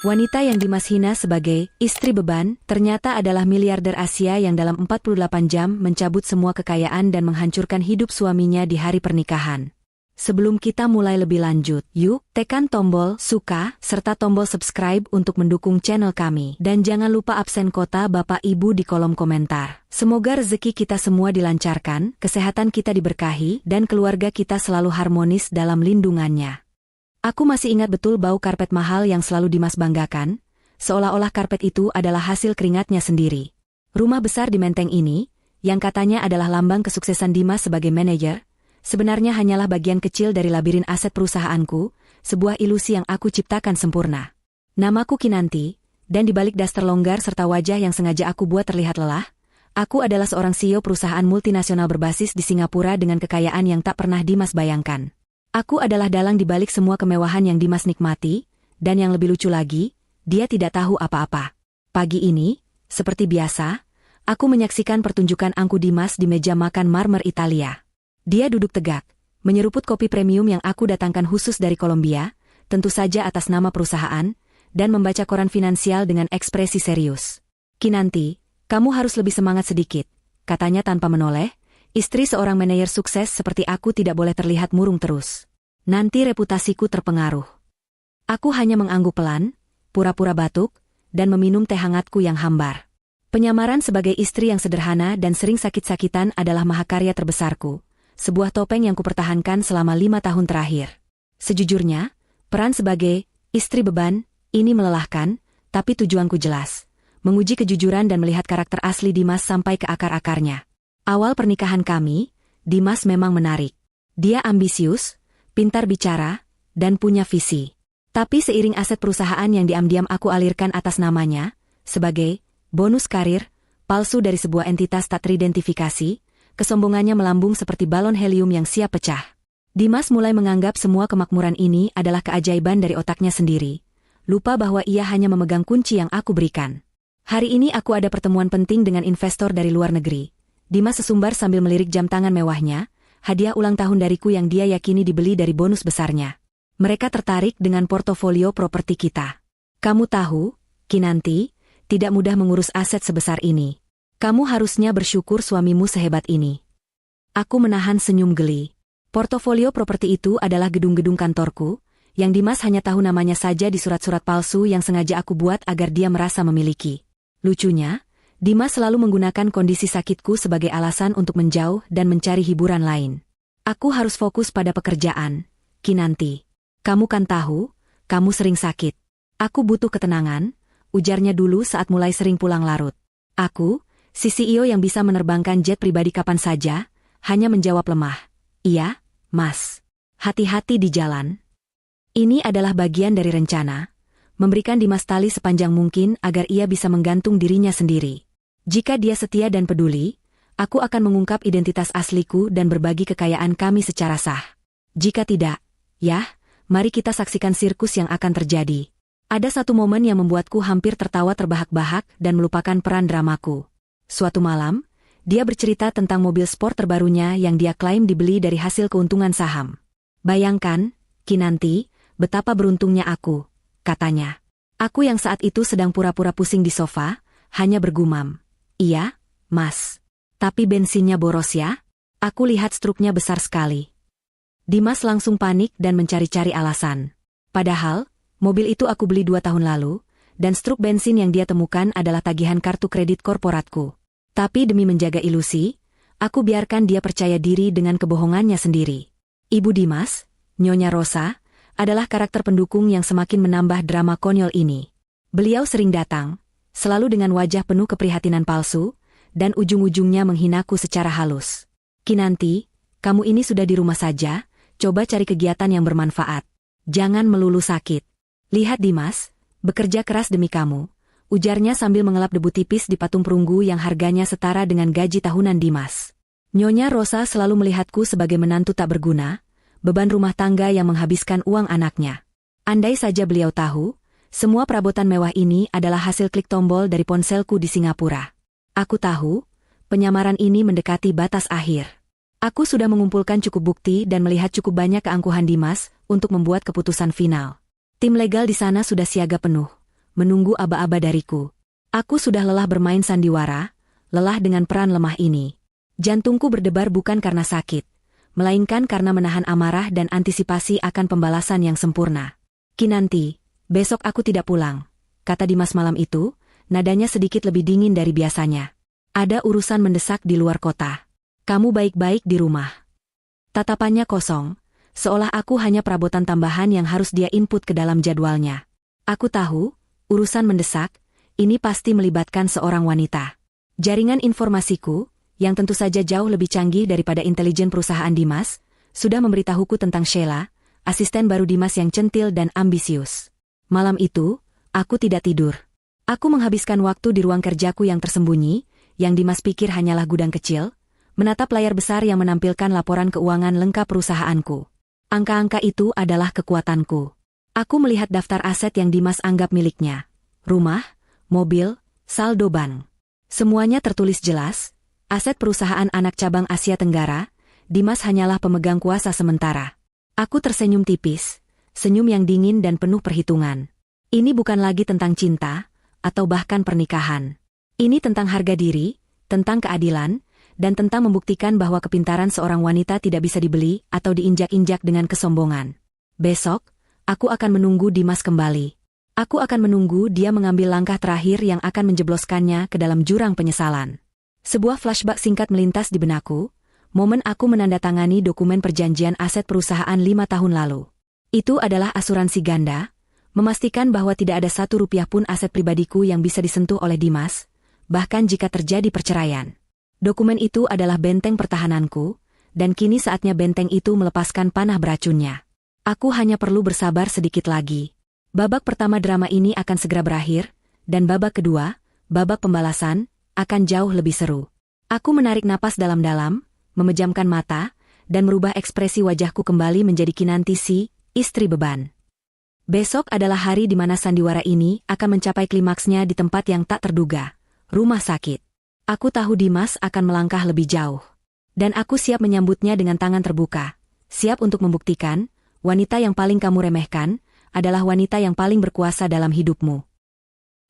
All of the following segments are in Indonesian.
Wanita yang Dimas hina sebagai istri beban ternyata adalah miliarder Asia yang dalam 48 jam mencabut semua kekayaan dan menghancurkan hidup suaminya di hari pernikahan. Sebelum kita mulai lebih lanjut, yuk tekan tombol suka serta tombol subscribe untuk mendukung channel kami. Dan jangan lupa absen kota Bapak Ibu di kolom komentar. Semoga rezeki kita semua dilancarkan, kesehatan kita diberkahi, dan keluarga kita selalu harmonis dalam lindungannya. Aku masih ingat betul bau karpet mahal yang selalu Dimas banggakan, seolah-olah karpet itu adalah hasil keringatnya sendiri. Rumah besar di Menteng ini, yang katanya adalah lambang kesuksesan Dimas sebagai manajer, sebenarnya hanyalah bagian kecil dari labirin aset perusahaanku, sebuah ilusi yang aku ciptakan sempurna. Namaku Kinanti, dan di balik daster longgar serta wajah yang sengaja aku buat terlihat lelah, aku adalah seorang CEO perusahaan multinasional berbasis di Singapura dengan kekayaan yang tak pernah Dimas bayangkan. Aku adalah dalang di balik semua kemewahan yang Dimas nikmati, dan yang lebih lucu lagi, dia tidak tahu apa-apa. Pagi ini, seperti biasa, aku menyaksikan pertunjukan angku Dimas di meja makan marmer Italia. Dia duduk tegak, menyeruput kopi premium yang aku datangkan khusus dari Kolombia, tentu saja atas nama perusahaan, dan membaca koran finansial dengan ekspresi serius. "Kinanti, kamu harus lebih semangat sedikit," katanya tanpa menoleh. Istri seorang manajer sukses seperti aku tidak boleh terlihat murung terus. Nanti reputasiku terpengaruh. Aku hanya mengangguk pelan, pura-pura batuk, dan meminum teh hangatku yang hambar. Penyamaran sebagai istri yang sederhana dan sering sakit-sakitan adalah mahakarya terbesarku, sebuah topeng yang kupertahankan selama 5 tahun terakhir. Sejujurnya, peran sebagai istri beban ini melelahkan, tapi tujuanku jelas, menguji kejujuran dan melihat karakter asli Dimas sampai ke akar-akarnya. Awal pernikahan kami, Dimas memang menarik. Dia ambisius, pintar bicara, dan punya visi. Tapi seiring aset perusahaan yang diam-diam aku alirkan atas namanya, sebagai bonus karir, palsu dari sebuah entitas tak teridentifikasi, kesombongannya melambung seperti balon helium yang siap pecah. Dimas mulai menganggap semua kemakmuran ini adalah keajaiban dari otaknya sendiri. Lupa bahwa ia hanya memegang kunci yang aku berikan. Hari ini aku ada pertemuan penting dengan investor dari luar negeri. Dimas sesumbar sambil melirik jam tangan mewahnya, hadiah ulang tahun dariku yang dia yakini dibeli dari bonus besarnya. Mereka tertarik dengan portofolio properti kita. "Kamu tahu, Kinanti, tidak mudah mengurus aset sebesar ini. Kamu harusnya bersyukur suamimu sehebat ini." Aku menahan senyum geli. Portofolio properti itu adalah gedung-gedung kantorku, yang Dimas hanya tahu namanya saja di surat-surat palsu yang sengaja aku buat agar dia merasa memiliki. Lucunya, Dimas selalu menggunakan kondisi sakitku sebagai alasan untuk menjauh dan mencari hiburan lain. "Aku harus fokus pada pekerjaan, Kinanti. Kamu kan tahu, kamu sering sakit. Aku butuh ketenangan," ujarnya dulu saat mulai sering pulang larut. Aku, si CEO yang bisa menerbangkan jet pribadi kapan saja, hanya menjawab lemah, "Iya, Mas. Hati-hati di jalan." Ini adalah bagian dari rencana, memberikan Dimas tali sepanjang mungkin agar ia bisa menggantung dirinya sendiri. Jika dia setia dan peduli, aku akan mengungkap identitas asliku dan berbagi kekayaan kami secara sah. Jika tidak, mari kita saksikan sirkus yang akan terjadi. Ada satu momen yang membuatku hampir tertawa terbahak-bahak dan melupakan peran dramaku. Suatu malam, dia bercerita tentang mobil sport terbarunya yang dia klaim dibeli dari hasil keuntungan saham. "Bayangkan, Kinanti, betapa beruntungnya aku," katanya. Aku yang saat itu sedang pura-pura pusing di sofa, hanya bergumam, "Iya, Mas. Tapi bensinnya boros ya?" Aku lihat struknya besar sekali. Dimas langsung panik dan mencari-cari alasan. Padahal, mobil itu aku beli 2 tahun lalu, dan struk bensin yang dia temukan adalah tagihan kartu kredit korporatku. Tapi demi menjaga ilusi, aku biarkan dia percaya diri dengan kebohongannya sendiri. Ibu Dimas, Nyonya Rosa, adalah karakter pendukung yang semakin menambah drama konyol ini. Beliau sering datang, selalu dengan wajah penuh keprihatinan palsu, dan ujung-ujungnya menghinaku secara halus. "Kinanti, kamu ini sudah di rumah saja, coba cari kegiatan yang bermanfaat. Jangan melulu sakit. Lihat Dimas, bekerja keras demi kamu," ujarnya sambil mengelap debu tipis di patung perunggu yang harganya setara dengan gaji tahunan Dimas. Nyonya Rosa selalu melihatku sebagai menantu tak berguna, beban rumah tangga yang menghabiskan uang anaknya. Andai saja beliau tahu, semua perabotan mewah ini adalah hasil klik tombol dari ponselku di Singapura. Aku tahu, penyamaran ini mendekati batas akhir. Aku sudah mengumpulkan cukup bukti dan melihat cukup banyak keangkuhan Dimas untuk membuat keputusan final. Tim legal di sana sudah siaga penuh, menunggu aba-aba dariku. Aku sudah lelah bermain sandiwara, lelah dengan peran lemah ini. Jantungku berdebar bukan karena sakit, melainkan karena menahan amarah dan antisipasi akan pembalasan yang sempurna. Kinanti, besok aku tidak pulang, kata Dimas malam itu, nadanya sedikit lebih dingin dari biasanya. Ada urusan mendesak di luar kota. Kamu baik-baik di rumah. Tatapannya kosong, seolah aku hanya perabotan tambahan yang harus dia input ke dalam jadwalnya. Aku tahu, urusan mendesak, ini pasti melibatkan seorang wanita. Jaringan informasiku, yang tentu saja jauh lebih canggih daripada intelijen perusahaan Dimas, sudah memberitahuku tentang Sheila, asisten baru Dimas yang centil dan ambisius. Malam itu, aku tidak tidur. Aku menghabiskan waktu di ruang kerjaku yang tersembunyi, yang Dimas pikir hanyalah gudang kecil, menatap layar besar yang menampilkan laporan keuangan lengkap perusahaanku. Angka-angka itu adalah kekuatanku. Aku melihat daftar aset yang Dimas anggap miliknya. Rumah, mobil, saldo bank. Semuanya tertulis jelas, aset perusahaan anak cabang Asia Tenggara, Dimas hanyalah pemegang kuasa sementara. Aku tersenyum tipis, senyum yang dingin dan penuh perhitungan. Ini bukan lagi tentang cinta, atau bahkan pernikahan. Ini tentang harga diri, tentang keadilan, dan tentang membuktikan bahwa kepintaran seorang wanita tidak bisa dibeli atau diinjak-injak dengan kesombongan. Besok, aku akan menunggu Dimas kembali. Aku akan menunggu dia mengambil langkah terakhir yang akan menjebloskannya ke dalam jurang penyesalan. Sebuah flashback singkat melintas di benakku, momen aku menandatangani dokumen perjanjian aset perusahaan 5 tahun lalu. Itu adalah asuransi ganda, memastikan bahwa tidak ada satu rupiah pun aset pribadiku yang bisa disentuh oleh Dimas, bahkan jika terjadi perceraian. Dokumen itu adalah benteng pertahananku, dan kini saatnya benteng itu melepaskan panah beracunnya. Aku hanya perlu bersabar sedikit lagi. Babak pertama drama ini akan segera berakhir, dan babak kedua, babak pembalasan, akan jauh lebih seru. Aku menarik napas dalam-dalam, memejamkan mata, dan merubah ekspresi wajahku kembali menjadi Kinanti si istri beban. Besok adalah hari di mana sandiwara ini akan mencapai klimaksnya di tempat yang tak terduga. Rumah sakit. Aku tahu Dimas akan melangkah lebih jauh. Dan aku siap menyambutnya dengan tangan terbuka. Siap untuk membuktikan, wanita yang paling kamu remehkan, adalah wanita yang paling berkuasa dalam hidupmu.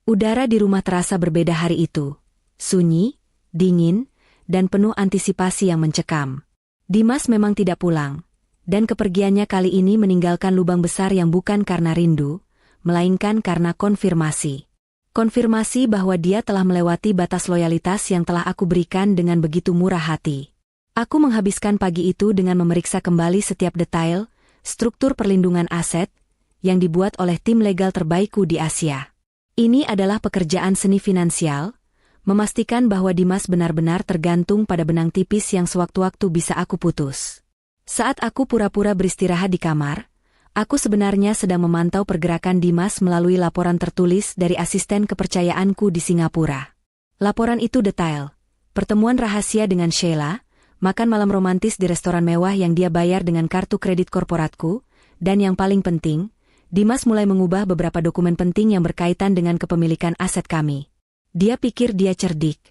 Udara di rumah terasa berbeda hari itu. Sunyi, dingin, dan penuh antisipasi yang mencekam. Dimas memang tidak pulang. Dan kepergiannya kali ini meninggalkan lubang besar yang bukan karena rindu, melainkan karena konfirmasi. Konfirmasi bahwa dia telah melewati batas loyalitas yang telah aku berikan dengan begitu murah hati. Aku menghabiskan pagi itu dengan memeriksa kembali setiap detail, struktur perlindungan aset, yang dibuat oleh tim legal terbaikku di Asia. Ini adalah pekerjaan seni finansial, memastikan bahwa Dimas benar-benar tergantung pada benang tipis yang sewaktu-waktu bisa aku putus. Saat aku pura-pura beristirahat di kamar, aku sebenarnya sedang memantau pergerakan Dimas melalui laporan tertulis dari asisten kepercayaanku di Singapura. Laporan itu detail. Pertemuan rahasia dengan Sheila, makan malam romantis di restoran mewah yang dia bayar dengan kartu kredit korporatku, dan yang paling penting, Dimas mulai mengubah beberapa dokumen penting yang berkaitan dengan kepemilikan aset kami. Dia pikir dia cerdik,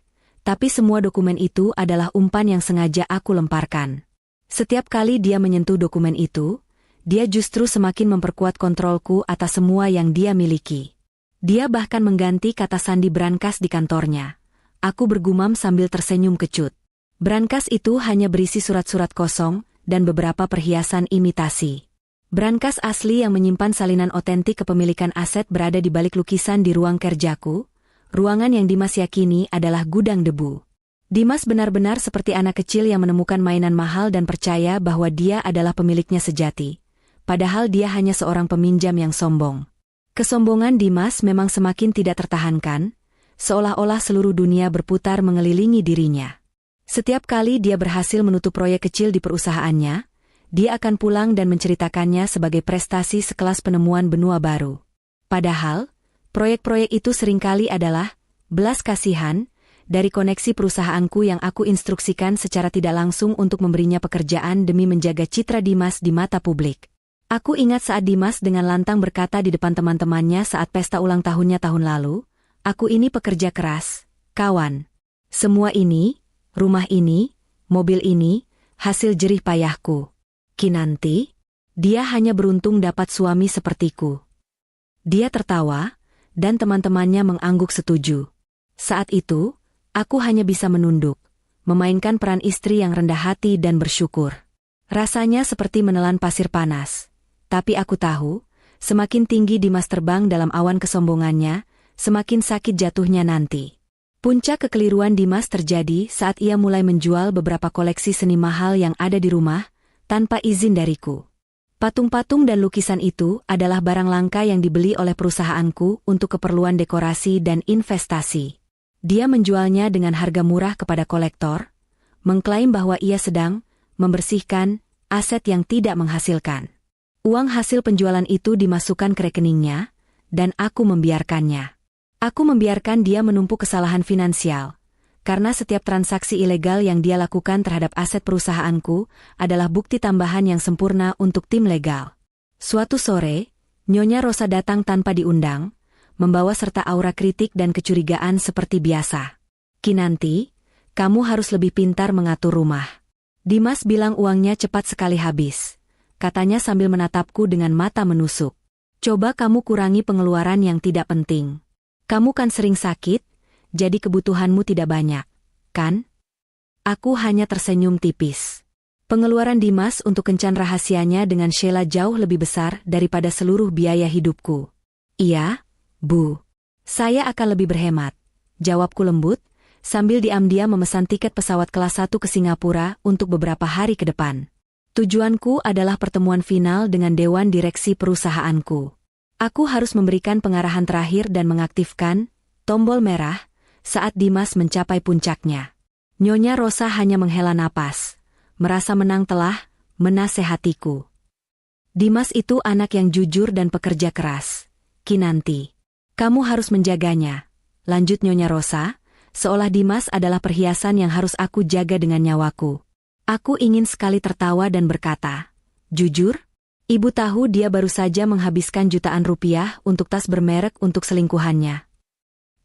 tapi semua dokumen itu adalah umpan yang sengaja aku lemparkan. Setiap kali dia menyentuh dokumen itu, dia justru semakin memperkuat kontrolku atas semua yang dia miliki. Dia bahkan mengganti kata sandi brankas di kantornya. Aku bergumam sambil tersenyum kecut. Brankas itu hanya berisi surat-surat kosong dan beberapa perhiasan imitasi. Brankas asli yang menyimpan salinan otentik kepemilikan aset berada di balik lukisan di ruang kerjaku, ruangan yang Dimas yakini adalah gudang debu. Dimas benar-benar seperti anak kecil yang menemukan mainan mahal dan percaya bahwa dia adalah pemiliknya sejati. Padahal dia hanya seorang peminjam yang sombong. Kesombongan Dimas memang semakin tidak tertahankan, seolah-olah seluruh dunia berputar mengelilingi dirinya. Setiap kali dia berhasil menutup proyek kecil di perusahaannya, dia akan pulang dan menceritakannya sebagai prestasi sekelas penemuan benua baru. Padahal, proyek-proyek itu seringkali adalah belas kasihan, dari koneksi perusahaanku yang aku instruksikan secara tidak langsung untuk memberinya pekerjaan demi menjaga citra Dimas di mata publik. Aku ingat saat Dimas dengan lantang berkata di depan teman-temannya saat pesta ulang tahunnya tahun lalu, "Aku ini pekerja keras, kawan. Semua ini, rumah ini, mobil ini, hasil jerih payahku. Kinanti, dia hanya beruntung dapat suami sepertiku." Dia tertawa, dan teman-temannya mengangguk setuju. Saat itu, aku hanya bisa menunduk, memainkan peran istri yang rendah hati dan bersyukur. Rasanya seperti menelan pasir panas. Tapi aku tahu, semakin tinggi Dimas terbang dalam awan kesombongannya, semakin sakit jatuhnya nanti. Puncak kekeliruan Dimas terjadi saat ia mulai menjual beberapa koleksi seni mahal yang ada di rumah, tanpa izin dariku. Patung-patung dan lukisan itu adalah barang langka yang dibeli oleh perusahaanku untuk keperluan dekorasi dan investasi. Dia menjualnya dengan harga murah kepada kolektor, mengklaim bahwa ia sedang membersihkan aset yang tidak menghasilkan. Uang hasil penjualan itu dimasukkan ke rekeningnya, dan aku membiarkannya. Aku membiarkan dia menumpuk kesalahan finansial, karena setiap transaksi ilegal yang dia lakukan terhadap aset perusahaanku adalah bukti tambahan yang sempurna untuk tim legal. Suatu sore, Nyonya Rosa datang tanpa diundang, membawa serta aura kritik dan kecurigaan seperti biasa. "Kinanti, kamu harus lebih pintar mengatur rumah." Dimas bilang uangnya cepat sekali habis, katanya sambil menatapku dengan mata menusuk. "Coba kamu kurangi pengeluaran yang tidak penting. Kamu kan sering sakit, jadi kebutuhanmu tidak banyak, kan?" Aku hanya tersenyum tipis. Pengeluaran Dimas untuk kencan rahasianya dengan Sheila jauh lebih besar daripada seluruh biaya hidupku. "Iya, Bu. Saya akan lebih berhemat," jawabku lembut, sambil diam-diam memesan tiket pesawat kelas 1 ke Singapura untuk beberapa hari ke depan. Tujuanku adalah pertemuan final dengan Dewan Direksi perusahaanku. Aku harus memberikan pengarahan terakhir dan mengaktifkan tombol merah saat Dimas mencapai puncaknya. Nyonya Rosa hanya menghela napas, merasa menang telah menasehatiku. "Dimas itu anak yang jujur dan pekerja keras, Kinanti. Kamu harus menjaganya," lanjut Nyonya Rosa, seolah Dimas adalah perhiasan yang harus aku jaga dengan nyawaku. Aku ingin sekali tertawa dan berkata, "Jujur? Ibu tahu dia baru saja menghabiskan jutaan rupiah untuk tas bermerek untuk selingkuhannya."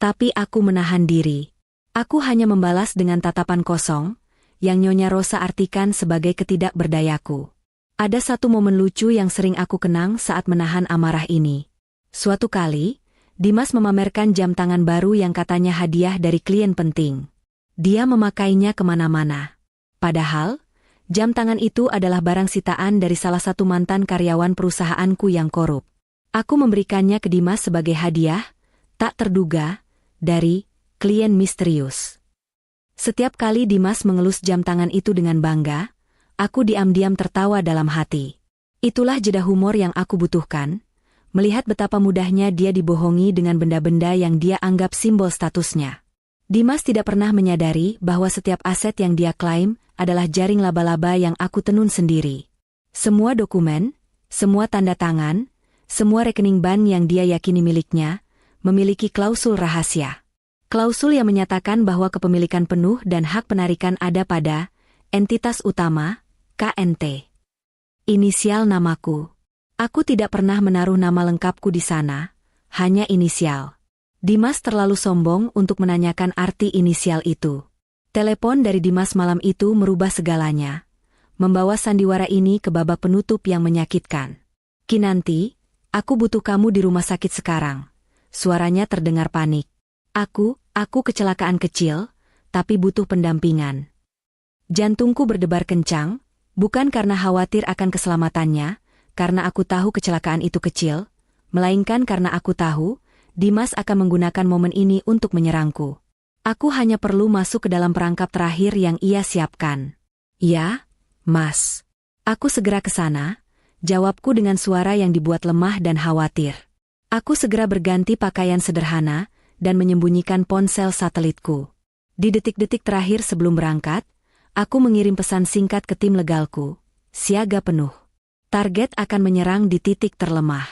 Tapi aku menahan diri. Aku hanya membalas dengan tatapan kosong, yang Nyonya Rosa artikan sebagai ketidakberdayaku. Ada satu momen lucu yang sering aku kenang saat menahan amarah ini. Suatu kali, Dimas memamerkan jam tangan baru yang katanya hadiah dari klien penting. Dia memakainya kemana-mana. Padahal, jam tangan itu adalah barang sitaan dari salah satu mantan karyawan perusahaanku yang korup. Aku memberikannya ke Dimas sebagai hadiah, tak terduga, dari klien misterius. Setiap kali Dimas mengelus jam tangan itu dengan bangga, aku diam-diam tertawa dalam hati. Itulah jeda humor yang aku butuhkan, melihat betapa mudahnya dia dibohongi dengan benda-benda yang dia anggap simbol statusnya. Dimas tidak pernah menyadari bahwa setiap aset yang dia klaim adalah jaring laba-laba yang aku tenun sendiri. Semua dokumen, semua tanda tangan, semua rekening bank yang dia yakini miliknya, memiliki klausul rahasia. Klausul yang menyatakan bahwa kepemilikan penuh dan hak penarikan ada pada entitas utama, KNT. Inisial namaku. Aku tidak pernah menaruh nama lengkapku di sana, hanya inisial. Dimas terlalu sombong untuk menanyakan arti inisial itu. Telepon dari Dimas malam itu merubah segalanya, membawa sandiwara ini ke babak penutup yang menyakitkan. "Kinanti, aku butuh kamu di rumah sakit sekarang." Suaranya terdengar panik. Aku kecelakaan kecil, tapi butuh pendampingan." Jantungku berdebar kencang, bukan karena khawatir akan keselamatannya, karena aku tahu kecelakaan itu kecil, melainkan karena aku tahu, Dimas akan menggunakan momen ini untuk menyerangku. Aku hanya perlu masuk ke dalam perangkap terakhir yang ia siapkan. "Ya, Mas." Aku segera ke sana, jawabku dengan suara yang dibuat lemah dan khawatir. Aku segera berganti pakaian sederhana, dan menyembunyikan ponsel satelitku. Di detik-detik terakhir sebelum berangkat, aku mengirim pesan singkat ke tim legalku, "Siaga penuh. Target akan menyerang di titik terlemah.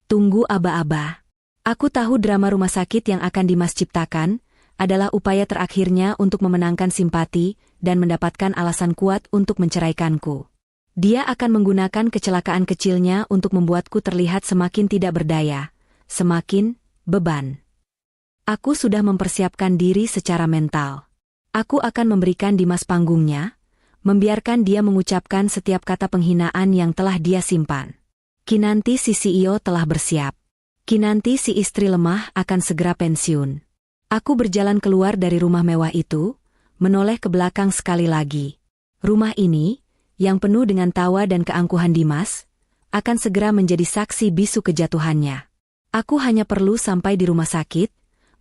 Tunggu aba-aba." Aku tahu drama rumah sakit yang akan Dimas ciptakan adalah upaya terakhirnya untuk memenangkan simpati dan mendapatkan alasan kuat untuk menceraikanku. Dia akan menggunakan kecelakaan kecilnya untuk membuatku terlihat semakin tidak berdaya, semakin beban. Aku sudah mempersiapkan diri secara mental. Aku akan memberikan Dimas panggungnya, membiarkan dia mengucapkan setiap kata penghinaan yang telah dia simpan. Kinanti si CEO telah bersiap. Kinanti si istri lemah akan segera pensiun. Aku berjalan keluar dari rumah mewah itu, menoleh ke belakang sekali lagi. Rumah ini, yang penuh dengan tawa dan keangkuhan Dimas, akan segera menjadi saksi bisu kejatuhannya. Aku hanya perlu sampai di rumah sakit,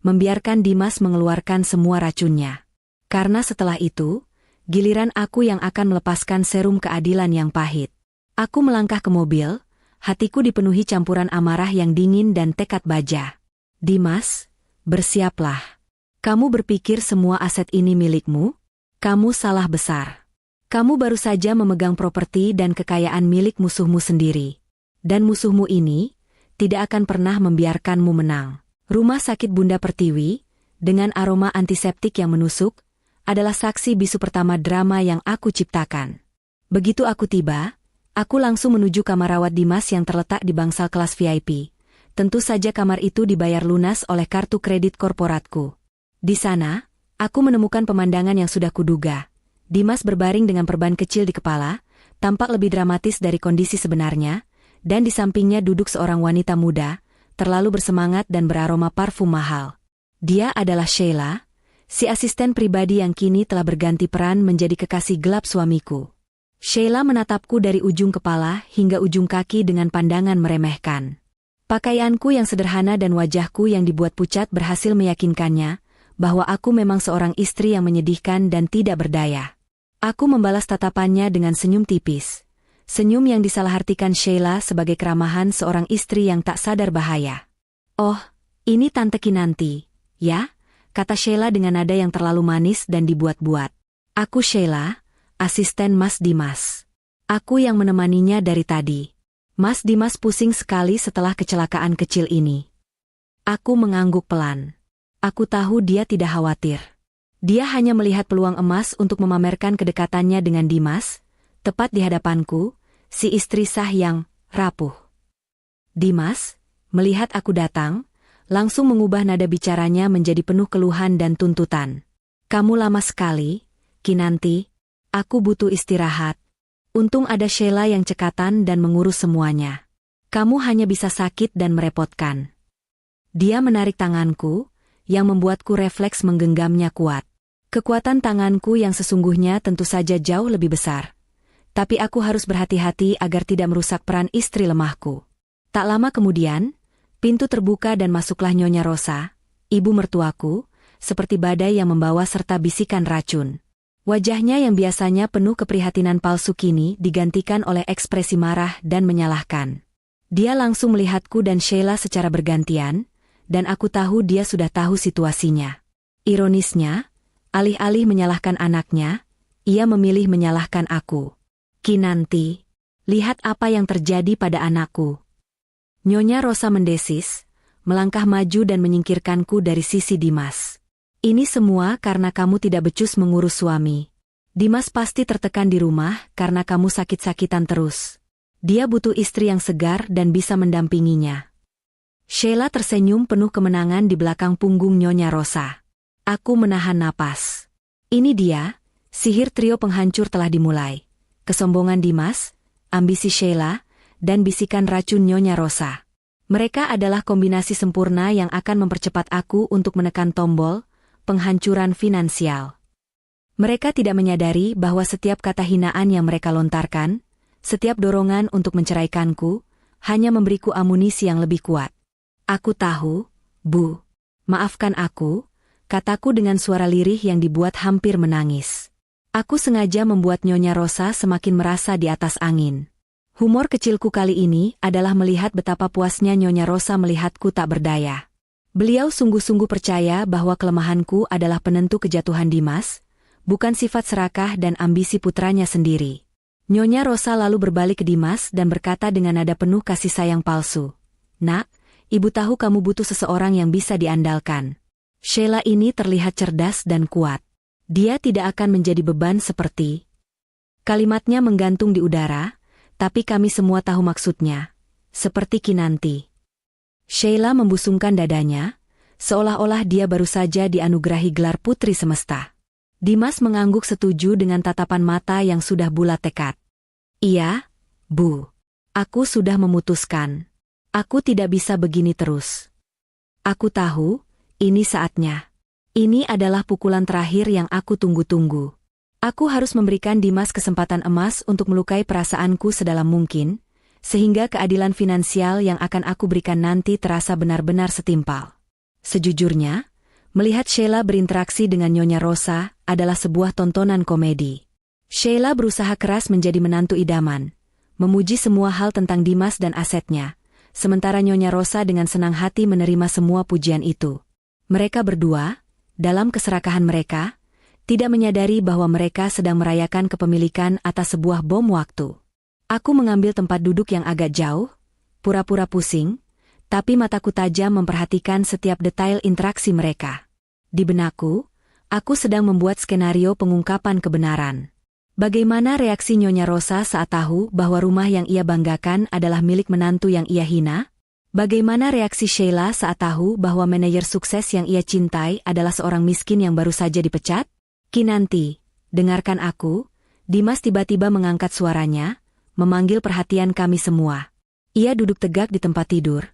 membiarkan Dimas mengeluarkan semua racunnya. Karena setelah itu, giliran aku yang akan melepaskan serum keadilan yang pahit. Aku melangkah ke mobil, hatiku dipenuhi campuran amarah yang dingin dan tekad baja. Dimas, bersiaplah. Kamu berpikir semua aset ini milikmu? Kamu salah besar. Kamu baru saja memegang properti dan kekayaan milik musuhmu sendiri. Dan musuhmu ini tidak akan pernah membiarkanmu menang. Rumah sakit Bunda Pertiwi, dengan aroma antiseptik yang menusuk, adalah saksi bisu pertama drama yang aku ciptakan. Begitu aku tiba, aku langsung menuju kamar rawat Dimas yang terletak di bangsal kelas VIP. Tentu saja kamar itu dibayar lunas oleh kartu kredit korporatku. Di sana, aku menemukan pemandangan yang sudah kuduga. Dimas berbaring dengan perban kecil di kepala, tampak lebih dramatis dari kondisi sebenarnya, dan di sampingnya duduk seorang wanita muda, terlalu bersemangat dan beraroma parfum mahal. Dia adalah Sheila, si asisten pribadi yang kini telah berganti peran menjadi kekasih gelap suamiku. Sheila menatapku dari ujung kepala hingga ujung kaki dengan pandangan meremehkan. Pakaianku yang sederhana dan wajahku yang dibuat pucat berhasil meyakinkannya bahwa aku memang seorang istri yang menyedihkan dan tidak berdaya. Aku membalas tatapannya dengan senyum tipis. Senyum yang disalahartikan Sheila sebagai keramahan seorang istri yang tak sadar bahaya. "Oh, ini Tante Kinanti, ya?" kata Sheila dengan nada yang terlalu manis dan dibuat-buat. "Aku Sheila, asisten Mas Dimas. Aku yang menemaninya dari tadi." Mas Dimas pusing sekali setelah kecelakaan kecil ini. Aku mengangguk pelan. Aku tahu dia tidak khawatir. Dia hanya melihat peluang emas untuk memamerkan kedekatannya dengan Dimas, tepat di hadapanku, si istri sah yang rapuh. Dimas, melihat aku datang, langsung mengubah nada bicaranya menjadi penuh keluhan dan tuntutan. "Kamu lama sekali, Kinanti. Aku butuh istirahat." Untung ada Sheila yang cekatan dan mengurus semuanya. "Kamu hanya bisa sakit dan merepotkan." Dia menarik tanganku, yang membuatku refleks menggenggamnya kuat. Kekuatan tanganku yang sesungguhnya tentu saja jauh lebih besar. Tapi aku harus berhati-hati agar tidak merusak peran istri lemahku. Tak lama kemudian, pintu terbuka dan masuklah Nyonya Rosa, ibu mertuaku, seperti badai yang membawa serta bisikan racun. Wajahnya yang biasanya penuh keprihatinan palsu kini digantikan oleh ekspresi marah dan menyalahkan. Dia langsung melihatku dan Sheila secara bergantian, dan aku tahu dia sudah tahu situasinya. Ironisnya, alih-alih menyalahkan anaknya, ia memilih menyalahkan aku. "Kinanti, lihat apa yang terjadi pada anakku." Nyonya Rosa mendesis, melangkah maju dan menyingkirkanku dari sisi Dimas. "Ini semua karena kamu tidak becus mengurus suami. Dimas pasti tertekan di rumah karena kamu sakit-sakitan terus. Dia butuh istri yang segar dan bisa mendampinginya." Sheila tersenyum penuh kemenangan di belakang punggung Nyonya Rosa. Aku menahan napas. Ini dia, sihir trio penghancur telah dimulai. Kesombongan Dimas, ambisi Sheila, dan bisikan racun Nyonya Rosa. Mereka adalah kombinasi sempurna yang akan mempercepat aku untuk menekan tombol penghancuran finansial. Mereka tidak menyadari bahwa setiap kata hinaan yang mereka lontarkan, setiap dorongan untuk menceraikanku, hanya memberiku amunisi yang lebih kuat. "Aku tahu, Bu. Maafkan aku," kataku dengan suara lirih yang dibuat hampir menangis. Aku sengaja membuat Nyonya Rosa semakin merasa di atas angin. Humor kecilku kali ini adalah melihat betapa puasnya Nyonya Rosa melihatku tak berdaya. Beliau sungguh-sungguh percaya bahwa kelemahanku adalah penentu kejatuhan Dimas, bukan sifat serakah dan ambisi putranya sendiri. Nyonya Rosa lalu berbalik ke Dimas dan berkata dengan nada penuh kasih sayang palsu. "Nak, ibu tahu kamu butuh seseorang yang bisa diandalkan. Sheila ini terlihat cerdas dan kuat. Dia tidak akan menjadi beban seperti..." Kalimatnya menggantung di udara, tapi kami semua tahu maksudnya. Seperti Kinanti. Sheila membusungkan dadanya, seolah-olah dia baru saja dianugerahi gelar putri semesta. Dimas mengangguk setuju dengan tatapan mata yang sudah bulat tekad. "Iya, Bu. Aku sudah memutuskan. Aku tidak bisa begini terus. Aku tahu, ini saatnya. Ini adalah pukulan terakhir yang aku tunggu-tunggu. Aku harus memberikan Dimas kesempatan emas untuk melukai perasaanku sedalam mungkin, sehingga keadilan finansial yang akan aku berikan nanti terasa benar-benar setimpal. Sejujurnya, melihat Sheila berinteraksi dengan Nyonya Rosa adalah sebuah tontonan komedi. Sheila berusaha keras menjadi menantu idaman, memuji semua hal tentang Dimas dan asetnya, sementara Nyonya Rosa dengan senang hati menerima semua pujian itu. Mereka berdua, dalam keserakahan mereka, tidak menyadari bahwa mereka sedang merayakan kepemilikan atas sebuah bom waktu. Aku mengambil tempat duduk yang agak jauh, pura-pura pusing, tapi mataku tajam memperhatikan setiap detail interaksi mereka. Di benakku, aku sedang membuat skenario pengungkapan kebenaran. Bagaimana reaksi Nyonya Rosa saat tahu bahwa rumah yang ia banggakan adalah milik menantu yang ia hina? Bagaimana reaksi Sheila saat tahu bahwa manajer sukses yang ia cintai adalah seorang miskin yang baru saja dipecat? Kinanti, dengarkan aku. Dimas tiba-tiba mengangkat suaranya, memanggil perhatian kami semua. Ia duduk tegak di tempat tidur.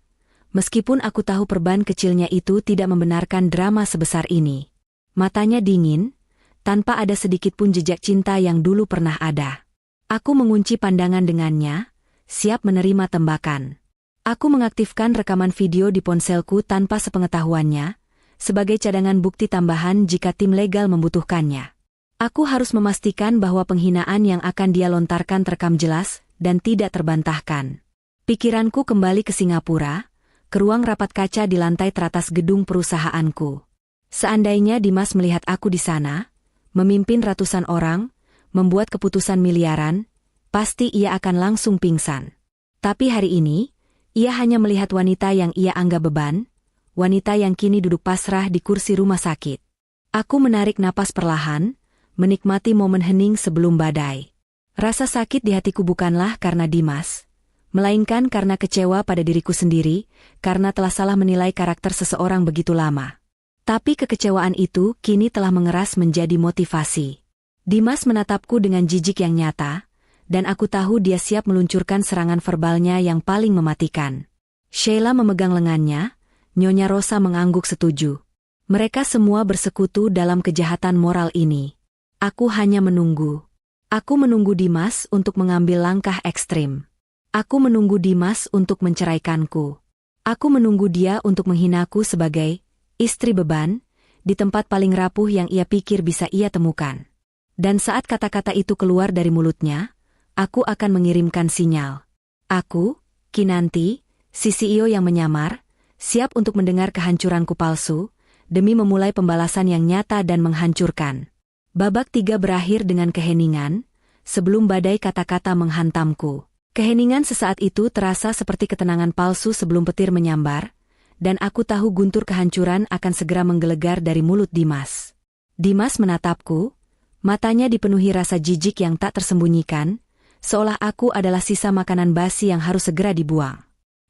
Meskipun aku tahu perban kecilnya itu tidak membenarkan drama sebesar ini. Matanya dingin, tanpa ada sedikit pun jejak cinta yang dulu pernah ada. Aku mengunci pandangan dengannya, siap menerima tembakan. Aku mengaktifkan rekaman video di ponselku tanpa sepengetahuannya, sebagai cadangan bukti tambahan jika tim legal membutuhkannya. Aku harus memastikan bahwa penghinaan yang akan dia lontarkan terekam jelas dan tidak terbantahkan. Pikiranku kembali ke Singapura, ke ruang rapat kaca di lantai teratas gedung perusahaanku. Seandainya Dimas melihat aku di sana, memimpin ratusan orang, membuat keputusan miliaran, pasti ia akan langsung pingsan. Tapi hari ini, ia hanya melihat wanita yang ia anggap beban, wanita yang kini duduk pasrah di kursi rumah sakit. Aku menarik napas perlahan, menikmati momen hening sebelum badai. Rasa sakit di hatiku bukanlah karena Dimas, melainkan karena kecewa pada diriku sendiri, karena telah salah menilai karakter seseorang begitu lama. Tapi kekecewaan itu kini telah mengeras menjadi motivasi. Dimas menatapku dengan jijik yang nyata, dan aku tahu dia siap meluncurkan serangan verbalnya yang paling mematikan. Sheila memegang lengannya, Nyonya Rosa mengangguk setuju. Mereka semua bersekutu dalam kejahatan moral ini. Aku hanya menunggu. Aku menunggu Dimas untuk mengambil langkah ekstrim. Aku menunggu Dimas untuk menceraikanku. Aku menunggu dia untuk menghinaku sebagai istri beban, di tempat paling rapuh yang ia pikir bisa ia temukan. Dan saat kata-kata itu keluar dari mulutnya, aku akan mengirimkan sinyal. Aku, Kinanti, si CEO yang menyamar, siap untuk mendengar kehancuranku palsu, demi memulai pembalasan yang nyata dan menghancurkan. Babak 3 berakhir dengan keheningan, sebelum badai kata-kata menghantamku. Keheningan sesaat itu terasa seperti ketenangan palsu sebelum petir menyambar, dan aku tahu guntur kehancuran akan segera menggelegar dari mulut Dimas. Dimas menatapku, matanya dipenuhi rasa jijik yang tak tersembunyikan, seolah aku adalah sisa makanan basi yang harus segera dibuang.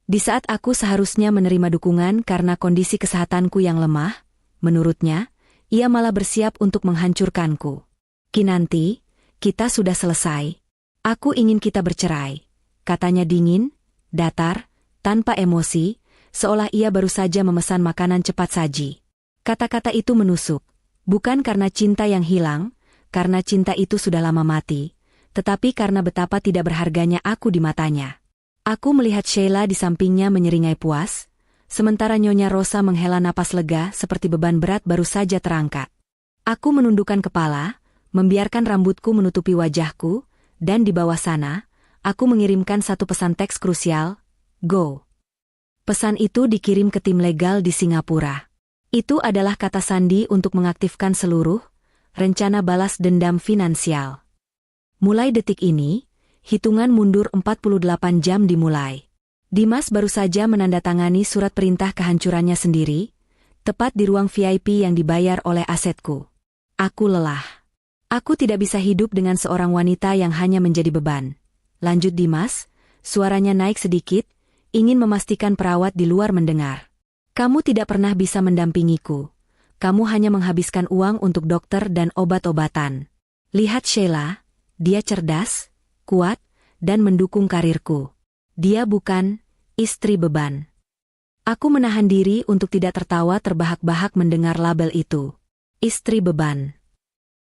Di saat aku seharusnya menerima dukungan karena kondisi kesehatanku yang lemah, menurutnya, ia malah bersiap untuk menghancurkanku. Kinanti, kita sudah selesai. Aku ingin kita bercerai, katanya dingin, datar, tanpa emosi, seolah ia baru saja memesan makanan cepat saji. Kata-kata itu menusuk, bukan karena cinta yang hilang, karena cinta itu sudah lama mati, tetapi karena betapa tidak berharganya aku di matanya. Aku melihat Sheila di sampingnya menyeringai puas, sementara Nyonya Rosa menghela napas lega seperti beban berat baru saja terangkat. Aku menundukkan kepala, membiarkan rambutku menutupi wajahku, dan di bawah sana, aku mengirimkan satu pesan teks krusial, "Go." Pesan itu dikirim ke tim legal di Singapura. Itu adalah kata sandi untuk mengaktifkan seluruh rencana balas dendam finansial. Mulai detik ini, hitungan mundur 48 jam dimulai. Dimas baru saja menandatangani surat perintah kehancurannya sendiri, tepat di ruang VIP yang dibayar oleh asetku. Aku lelah. Aku tidak bisa hidup dengan seorang wanita yang hanya menjadi beban. Lanjut Dimas, suaranya naik sedikit, ingin memastikan perawat di luar mendengar. Kamu tidak pernah bisa mendampingiku. Kamu hanya menghabiskan uang untuk dokter dan obat-obatan. Lihat Sheila, dia cerdas, kuat, dan mendukung karirku. Dia bukan, istri beban. Aku menahan diri untuk tidak tertawa terbahak-bahak mendengar label itu. Istri beban.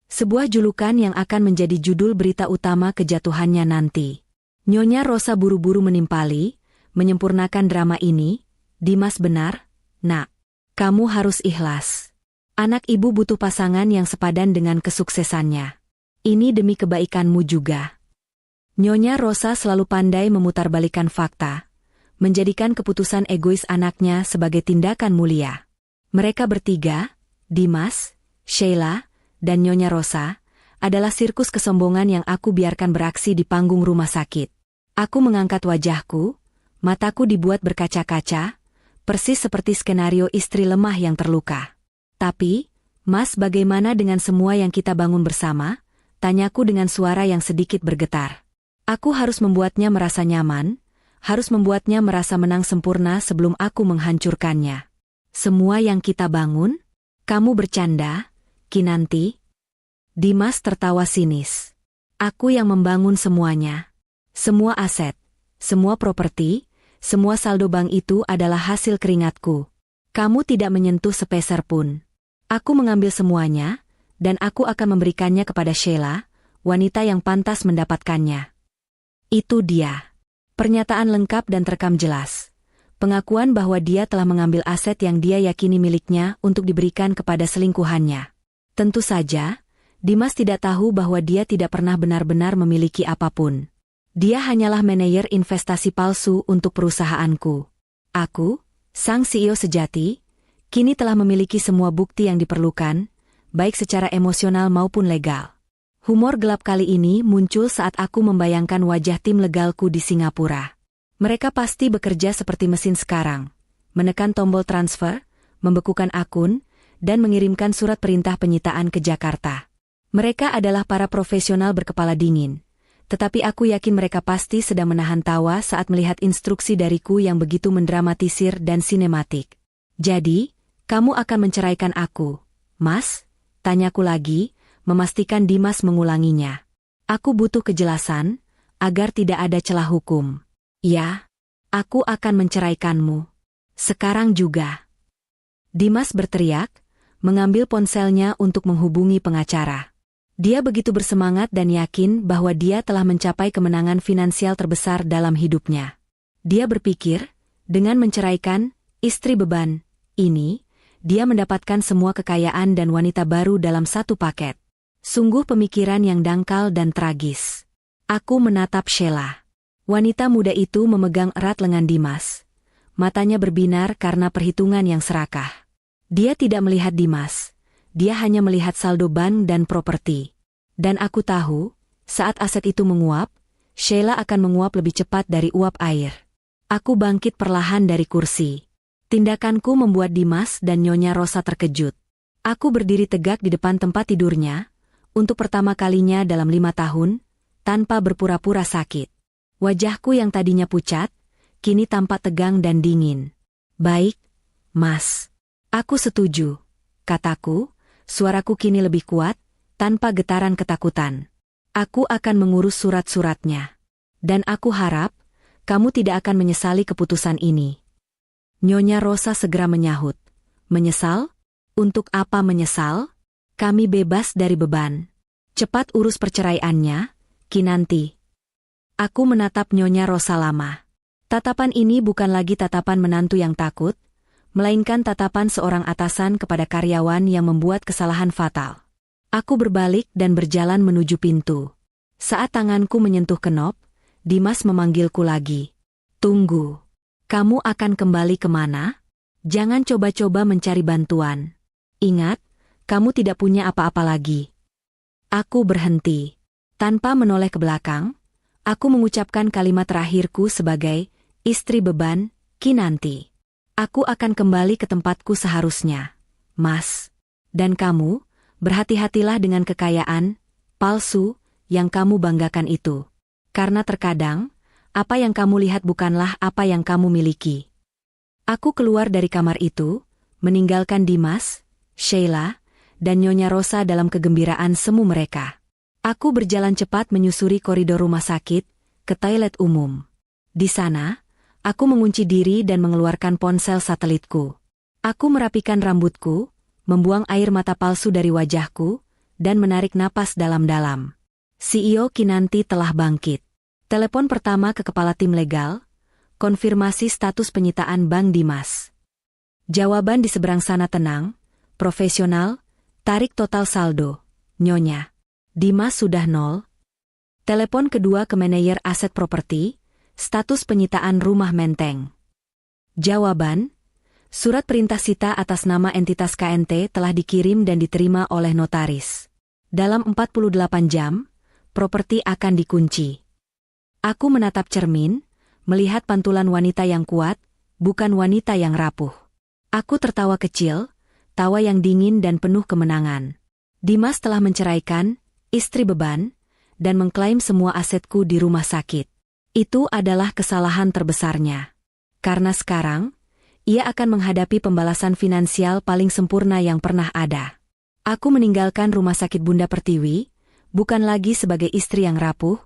Sebuah julukan yang akan menjadi judul berita utama kejatuhannya nanti. Nyonya Rosa buru-buru menimpali, menyempurnakan drama ini. Dimas benar, nak. Kamu harus ikhlas. Anak ibu butuh pasangan yang sepadan dengan kesuksesannya. Ini demi kebaikanmu juga. Nyonya Rosa selalu pandai memutarbalikkan fakta, menjadikan keputusan egois anaknya sebagai tindakan mulia. Mereka bertiga, Dimas, Sheila, dan Nyonya Rosa, adalah sirkus kesombongan yang aku biarkan beraksi di panggung rumah sakit. Aku mengangkat wajahku, mataku dibuat berkaca-kaca, persis seperti skenario istri lemah yang terluka. Tapi, Mas, bagaimana dengan semua yang kita bangun bersama? Tanyaku dengan suara yang sedikit bergetar. Aku harus membuatnya merasa nyaman, harus membuatnya merasa menang sempurna sebelum aku menghancurkannya. Semua yang kita bangun? Kamu bercanda, Kinanti? Dimas tertawa sinis. Aku yang membangun semuanya. Semua aset, semua properti, semua saldo bank itu adalah hasil keringatku. Kamu tidak menyentuh sepeser pun. Aku mengambil semuanya, dan aku akan memberikannya kepada Sheila, wanita yang pantas mendapatkannya. Itu dia. Pernyataan lengkap dan terekam jelas. Pengakuan bahwa dia telah mengambil aset yang dia yakini miliknya untuk diberikan kepada selingkuhannya. Tentu saja, Dimas tidak tahu bahwa dia tidak pernah benar-benar memiliki apapun. Dia hanyalah manajer investasi palsu untuk perusahaanku. Aku, sang CEO sejati, kini telah memiliki semua bukti yang diperlukan, baik secara emosional maupun legal. Humor gelap kali ini muncul saat aku membayangkan wajah tim legalku di Singapura. Mereka pasti bekerja seperti mesin sekarang, menekan tombol transfer, membekukan akun, dan mengirimkan surat perintah penyitaan ke Jakarta. Mereka adalah para profesional berkepala dingin, tetapi aku yakin mereka pasti sedang menahan tawa saat melihat instruksi dariku yang begitu mendramatisir dan sinematik. Jadi, kamu akan menceraikan aku, Mas? Tanyaku lagi, memastikan Dimas mengulanginya. Aku butuh kejelasan, agar tidak ada celah hukum. Ya, aku akan menceraikanmu. Sekarang juga. Dimas berteriak, mengambil ponselnya untuk menghubungi pengacara. Dia begitu bersemangat dan yakin bahwa dia telah mencapai kemenangan finansial terbesar dalam hidupnya. Dia berpikir, dengan menceraikan istri beban ini, dia mendapatkan semua kekayaan dan wanita baru dalam satu paket. Sungguh pemikiran yang dangkal dan tragis. Aku menatap Sheila. Wanita muda itu memegang erat lengan Dimas. Matanya berbinar karena perhitungan yang serakah. Dia tidak melihat Dimas. Dia hanya melihat saldo bank dan properti. Dan aku tahu, saat aset itu menguap, Sheila akan menguap lebih cepat dari uap air. Aku bangkit perlahan dari kursi. Tindakanku membuat Dimas dan Nyonya Rosa terkejut. Aku berdiri tegak di depan tempat tidurnya, untuk pertama kalinya dalam 5 tahun, tanpa berpura-pura sakit. Wajahku yang tadinya pucat, kini tampak tegang dan dingin. Baik, Mas. Aku setuju, kataku, suaraku kini lebih kuat, tanpa getaran ketakutan. Aku akan mengurus surat-suratnya. Dan aku harap, kamu tidak akan menyesali keputusan ini. Nyonya Rosa segera menyahut. Menyesal? Untuk apa menyesal? Kami bebas dari beban. Cepat urus perceraiannya, Kinanti. Aku menatap Nyonya Rosa lama. Tatapan ini bukan lagi tatapan menantu yang takut, melainkan tatapan seorang atasan kepada karyawan yang membuat kesalahan fatal. Aku berbalik dan berjalan menuju pintu. Saat tanganku menyentuh kenop, Dimas memanggilku lagi. Tunggu. Kamu akan kembali kemana? Jangan coba-coba mencari bantuan. Ingat, kamu tidak punya apa-apa lagi. Aku berhenti. Tanpa menoleh ke belakang, aku mengucapkan kalimat terakhirku sebagai istri beban, Kinanti. Aku akan kembali ke tempatku seharusnya, Mas. Dan kamu, berhati-hatilah dengan kekayaan palsu yang kamu banggakan itu. Karena terkadang, apa yang kamu lihat bukanlah apa yang kamu miliki. Aku keluar dari kamar itu, meninggalkan Dimas, Sheila, dan Nyonya Rosa dalam kegembiraan semu mereka. Aku berjalan cepat menyusuri koridor rumah sakit, ke toilet umum. Di sana, Aku mengunci diri dan mengeluarkan ponsel satelitku. Aku merapikan rambutku, membuang air mata palsu dari wajahku, dan menarik napas dalam-dalam. CEO Kinanti telah bangkit. Telepon pertama ke kepala tim legal, konfirmasi status penyitaan Bang Dimas. Jawaban di seberang sana tenang, profesional, tarik total saldo, Nyonya. Dimas sudah 0. Telepon kedua ke manajer aset properti, status penyitaan rumah Menteng. Jawaban, surat perintah sita atas nama entitas KNT telah dikirim dan diterima oleh notaris. Dalam 48 jam, properti akan dikunci. Aku menatap cermin, melihat pantulan wanita yang kuat, bukan wanita yang rapuh. Aku tertawa kecil, tawa yang dingin dan penuh kemenangan. Dimas telah menceraikan, istri beban, dan mengklaim semua asetku di rumah sakit. Itu adalah kesalahan terbesarnya. Karena sekarang, ia akan menghadapi pembalasan finansial paling sempurna yang pernah ada. Aku meninggalkan rumah sakit Bunda Pertiwi, bukan lagi sebagai istri yang rapuh,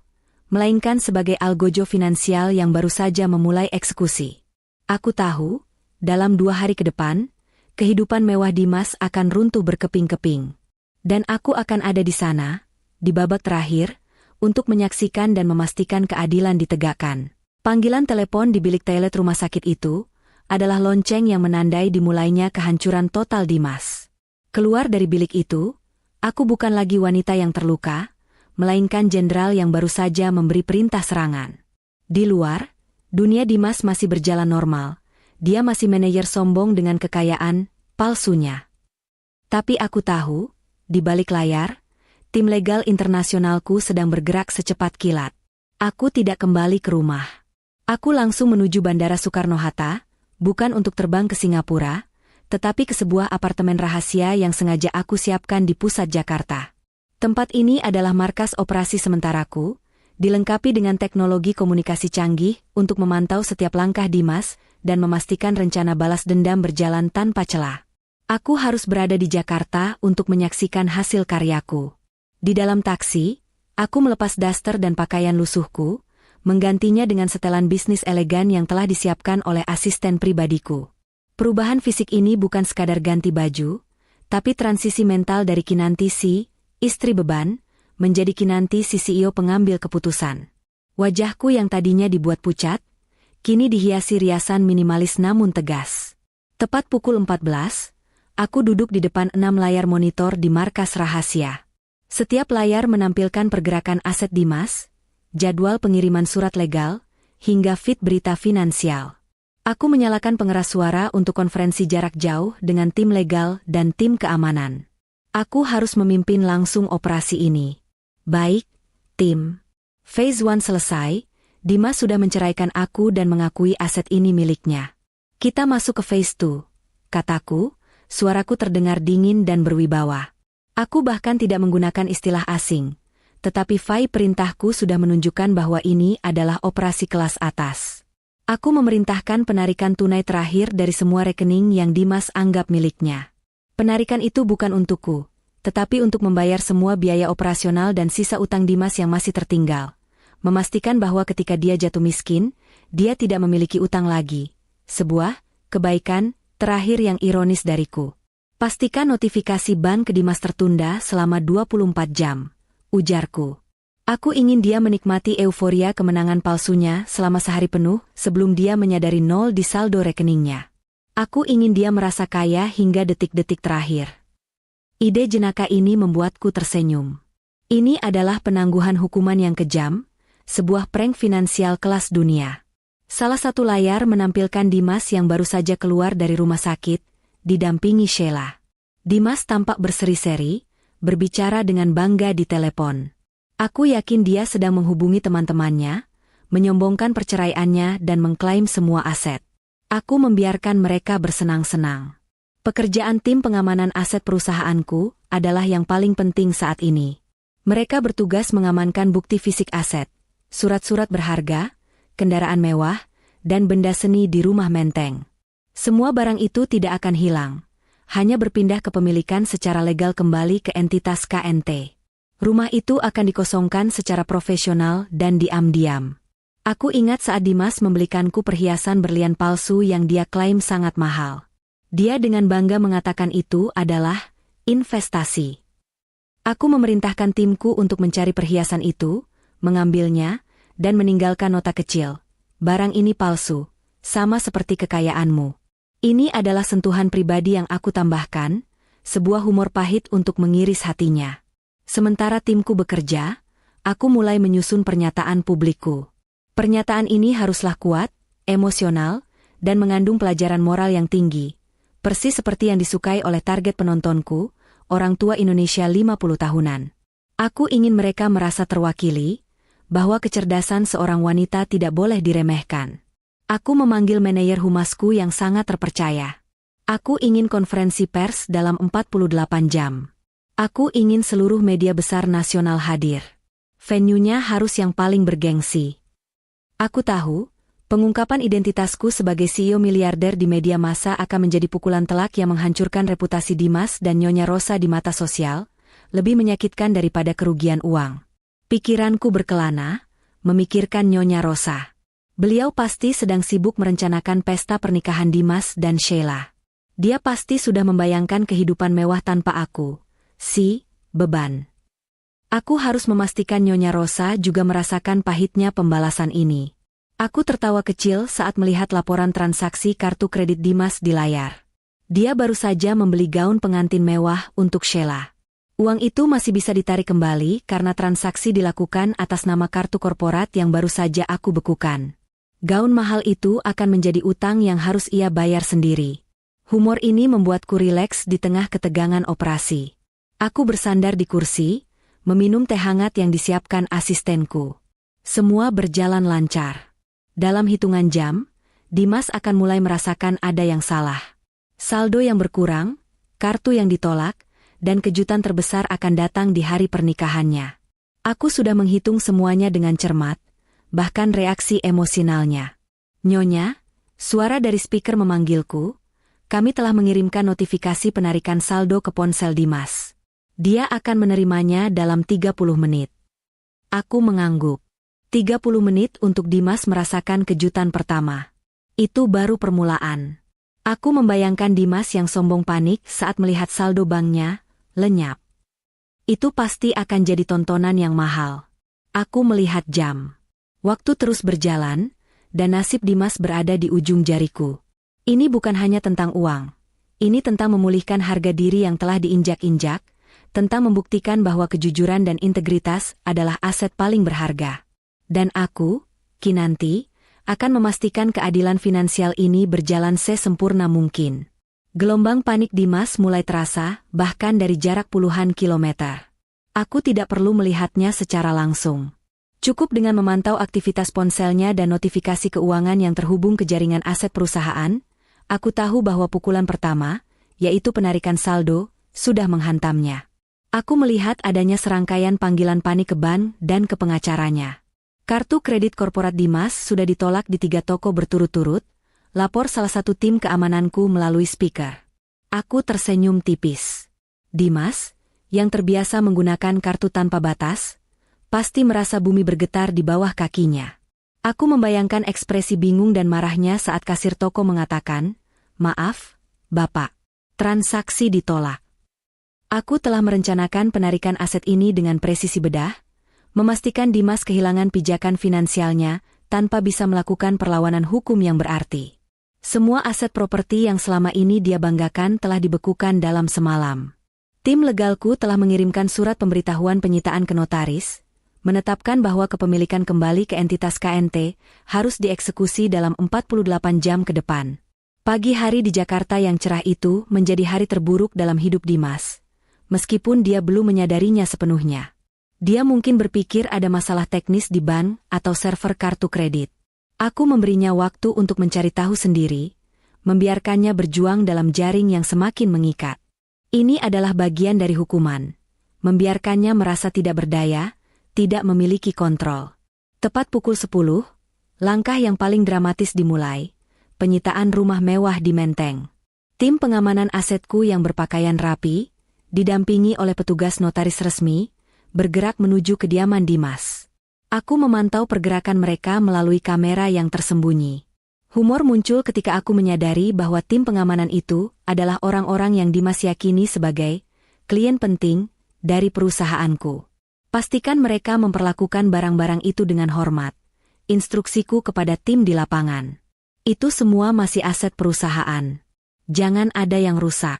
melainkan sebagai algojo finansial yang baru saja memulai eksekusi. Aku tahu, dalam 2 hari ke depan, kehidupan mewah Dimas akan runtuh berkeping-keping. Dan aku akan ada di sana, di babak terakhir, untuk menyaksikan dan memastikan keadilan ditegakkan. Panggilan telepon di bilik toilet rumah sakit itu adalah lonceng yang menandai dimulainya kehancuran total Dimas. Keluar dari bilik itu, aku bukan lagi wanita yang terluka, melainkan jenderal yang baru saja memberi perintah serangan. Di luar, dunia Dimas masih berjalan normal. Dia masih manajer sombong dengan kekayaan palsunya. Tapi aku tahu, di balik layar, tim legal internasionalku sedang bergerak secepat kilat. Aku tidak kembali ke rumah. Aku langsung menuju Bandara Soekarno-Hatta, bukan untuk terbang ke Singapura, tetapi ke sebuah apartemen rahasia yang sengaja aku siapkan di pusat Jakarta. Tempat ini adalah markas operasi sementaraku, dilengkapi dengan teknologi komunikasi canggih untuk memantau setiap langkah Dimas dan memastikan rencana balas dendam berjalan tanpa celah. Aku harus berada di Jakarta untuk menyaksikan hasil karyaku. Di dalam taksi, aku melepas daster dan pakaian lusuhku, menggantinya dengan setelan bisnis elegan yang telah disiapkan oleh asisten pribadiku. Perubahan fisik ini bukan sekadar ganti baju, tapi transisi mental dari Kinanti si istri beban, menjadi Kinanti si CEO pengambil keputusan. Wajahku yang tadinya dibuat pucat, kini dihiasi riasan minimalis namun tegas. Tepat pukul 14, aku duduk di depan 6 layar monitor di markas rahasia. Setiap layar menampilkan pergerakan aset Dimas, jadwal pengiriman surat legal, hingga feed berita finansial. Aku menyalakan pengeras suara untuk konferensi jarak jauh dengan tim legal dan tim keamanan. Aku harus memimpin langsung operasi ini. Baik, tim. Phase 1 selesai, Dimas sudah menceraikan aku dan mengakui aset ini miliknya. Kita masuk ke Phase 2, kataku, suaraku terdengar dingin dan berwibawa. Aku bahkan tidak menggunakan istilah asing, tetapi file perintahku sudah menunjukkan bahwa ini adalah operasi kelas atas. Aku memerintahkan penarikan tunai terakhir dari semua rekening yang Dimas anggap miliknya. Penarikan itu bukan untukku, tetapi untuk membayar semua biaya operasional dan sisa utang Dimas yang masih tertinggal. Memastikan bahwa ketika dia jatuh miskin, dia tidak memiliki utang lagi. Sebuah kebaikan terakhir yang ironis dariku. Pastikan notifikasi bank ke Dimas tertunda selama 24 jam, ujarku. Aku ingin dia menikmati euforia kemenangan palsunya selama sehari penuh sebelum dia menyadari 0 di saldo rekeningnya. Aku ingin dia merasa kaya hingga detik-detik terakhir. Ide jenaka ini membuatku tersenyum. Ini adalah penangguhan hukuman yang kejam, sebuah prank finansial kelas dunia. Salah satu layar menampilkan Dimas yang baru saja keluar dari rumah sakit, didampingi Sheila. Dimas tampak berseri-seri, berbicara dengan bangga di telepon. Aku yakin dia sedang menghubungi teman-temannya, menyombongkan perceraiannya dan mengklaim semua aset. Aku membiarkan mereka bersenang-senang. Pekerjaan tim pengamanan aset perusahaanku adalah yang paling penting saat ini. Mereka bertugas mengamankan bukti fisik aset, surat-surat berharga, kendaraan mewah, dan benda seni di rumah Menteng. Semua barang itu tidak akan hilang, hanya berpindah kepemilikan secara legal kembali ke entitas KNT. Rumah itu akan dikosongkan secara profesional dan diam-diam. Aku ingat saat Dimas membelikanku perhiasan berlian palsu yang dia klaim sangat mahal. Dia dengan bangga mengatakan itu adalah investasi. Aku memerintahkan timku untuk mencari perhiasan itu, mengambilnya, dan meninggalkan nota kecil. Barang ini palsu, sama seperti kekayaanmu. Ini adalah sentuhan pribadi yang aku tambahkan, sebuah humor pahit untuk mengiris hatinya. Sementara timku bekerja, aku mulai menyusun pernyataan publikku. Pernyataan ini haruslah kuat, emosional, dan mengandung pelajaran moral yang tinggi, persis seperti yang disukai oleh target penontonku, orang tua Indonesia 50 tahunan. Aku ingin mereka merasa terwakili, bahwa kecerdasan seorang wanita tidak boleh diremehkan. Aku memanggil manajer humasku yang sangat terpercaya. Aku ingin konferensi pers dalam 48 jam. Aku ingin seluruh media besar nasional hadir. Venue-nya harus yang paling bergengsi. Aku tahu, pengungkapan identitasku sebagai CEO miliarder di media massa akan menjadi pukulan telak yang menghancurkan reputasi Dimas dan Nyonya Rosa di mata sosial, lebih menyakitkan daripada kerugian uang. Pikiranku berkelana, memikirkan Nyonya Rosa. Beliau pasti sedang sibuk merencanakan pesta pernikahan Dimas dan Sheila. Dia pasti sudah membayangkan kehidupan mewah tanpa aku. Beban. Aku harus memastikan Nyonya Rosa juga merasakan pahitnya pembalasan ini. Aku tertawa kecil saat melihat laporan transaksi kartu kredit Dimas di layar. Dia baru saja membeli gaun pengantin mewah untuk Sheila. Uang itu masih bisa ditarik kembali karena transaksi dilakukan atas nama kartu korporat yang baru saja aku bekukan. Gaun mahal itu akan menjadi utang yang harus ia bayar sendiri. Humor ini membuatku rileks di tengah ketegangan operasi. Aku bersandar di kursi, meminum teh hangat yang disiapkan asistenku. Semua berjalan lancar. Dalam hitungan jam, Dimas akan mulai merasakan ada yang salah. Saldo yang berkurang, kartu yang ditolak, dan kejutan terbesar akan datang di hari pernikahannya. Aku sudah menghitung semuanya dengan cermat, bahkan reaksi emosionalnya. Nyonya, suara dari speaker memanggilku. Kami telah mengirimkan notifikasi penarikan saldo ke ponsel Dimas. Dia akan menerimanya dalam 30 menit. Aku mengangguk. 30 menit untuk Dimas merasakan kejutan pertama. Itu baru permulaan. Aku membayangkan Dimas yang sombong panik saat melihat saldo banknya lenyap. Itu pasti akan jadi tontonan yang mahal. Aku melihat jam. Waktu terus berjalan, dan nasib Dimas berada di ujung jariku. Ini bukan hanya tentang uang. Ini tentang memulihkan harga diri yang telah diinjak-injak, tentang membuktikan bahwa kejujuran dan integritas adalah aset paling berharga. Dan aku, Kinanti, akan memastikan keadilan finansial ini berjalan sesempurna mungkin. Gelombang panik Dimas mulai terasa, bahkan dari jarak puluhan kilometer. Aku tidak perlu melihatnya secara langsung. Cukup dengan memantau aktivitas ponselnya dan notifikasi keuangan yang terhubung ke jaringan aset perusahaan, aku tahu bahwa pukulan pertama, yaitu penarikan saldo, sudah menghantamnya. Aku melihat adanya serangkaian panggilan panik ke bank dan ke pengacaranya. Kartu kredit korporat Dimas sudah ditolak di 3 toko berturut-turut, lapor salah satu tim keamananku melalui speaker. Aku tersenyum tipis. Dimas, yang terbiasa menggunakan kartu tanpa batas, pasti merasa bumi bergetar di bawah kakinya. Aku membayangkan ekspresi bingung dan marahnya saat kasir toko mengatakan, "Maaf, Bapak, transaksi ditolak." Aku telah merencanakan penarikan aset ini dengan presisi bedah, memastikan Dimas kehilangan pijakan finansialnya tanpa bisa melakukan perlawanan hukum yang berarti. Semua aset properti yang selama ini dia banggakan telah dibekukan dalam semalam. Tim legalku telah mengirimkan surat pemberitahuan penyitaan ke notaris, menetapkan bahwa kepemilikan kembali ke entitas KNT harus dieksekusi dalam 48 jam ke depan. Pagi hari di Jakarta yang cerah itu menjadi hari terburuk dalam hidup Dimas, meskipun dia belum menyadarinya sepenuhnya. Dia mungkin berpikir ada masalah teknis di bank atau server kartu kredit. Aku memberinya waktu untuk mencari tahu sendiri, membiarkannya berjuang dalam jaring yang semakin mengikat. Ini adalah bagian dari hukuman. Membiarkannya merasa tidak berdaya, tidak memiliki kontrol. Tepat pukul 10, langkah yang paling dramatis dimulai, penyitaan rumah mewah di Menteng. Tim pengamanan asetku yang berpakaian rapi, didampingi oleh petugas notaris resmi, bergerak menuju kediaman Dimas. Aku memantau pergerakan mereka melalui kamera yang tersembunyi. Humor muncul ketika aku menyadari bahwa tim pengamanan itu adalah orang-orang yang Dimas yakini sebagai klien penting dari perusahaanku. Pastikan mereka memperlakukan barang-barang itu dengan hormat. Instruksiku kepada tim di lapangan. Itu semua masih aset perusahaan. Jangan ada yang rusak.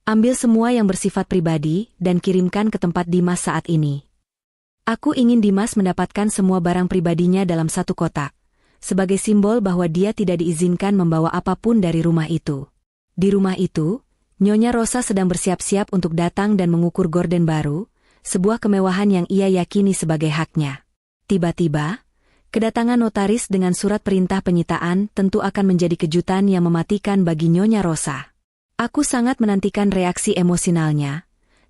Ambil semua yang bersifat pribadi dan kirimkan ke tempat Dimas saat ini. Aku ingin Dimas mendapatkan semua barang pribadinya dalam satu kotak, sebagai simbol bahwa dia tidak diizinkan membawa apapun dari rumah itu. Di rumah itu, Nyonya Rosa sedang bersiap-siap untuk datang dan mengukur gorden baru, sebuah kemewahan yang ia yakini sebagai haknya. Tiba-tiba, kedatangan notaris dengan surat perintah penyitaan tentu akan menjadi kejutan yang mematikan bagi Nyonya Rosa. Aku sangat menantikan reaksi emosionalnya,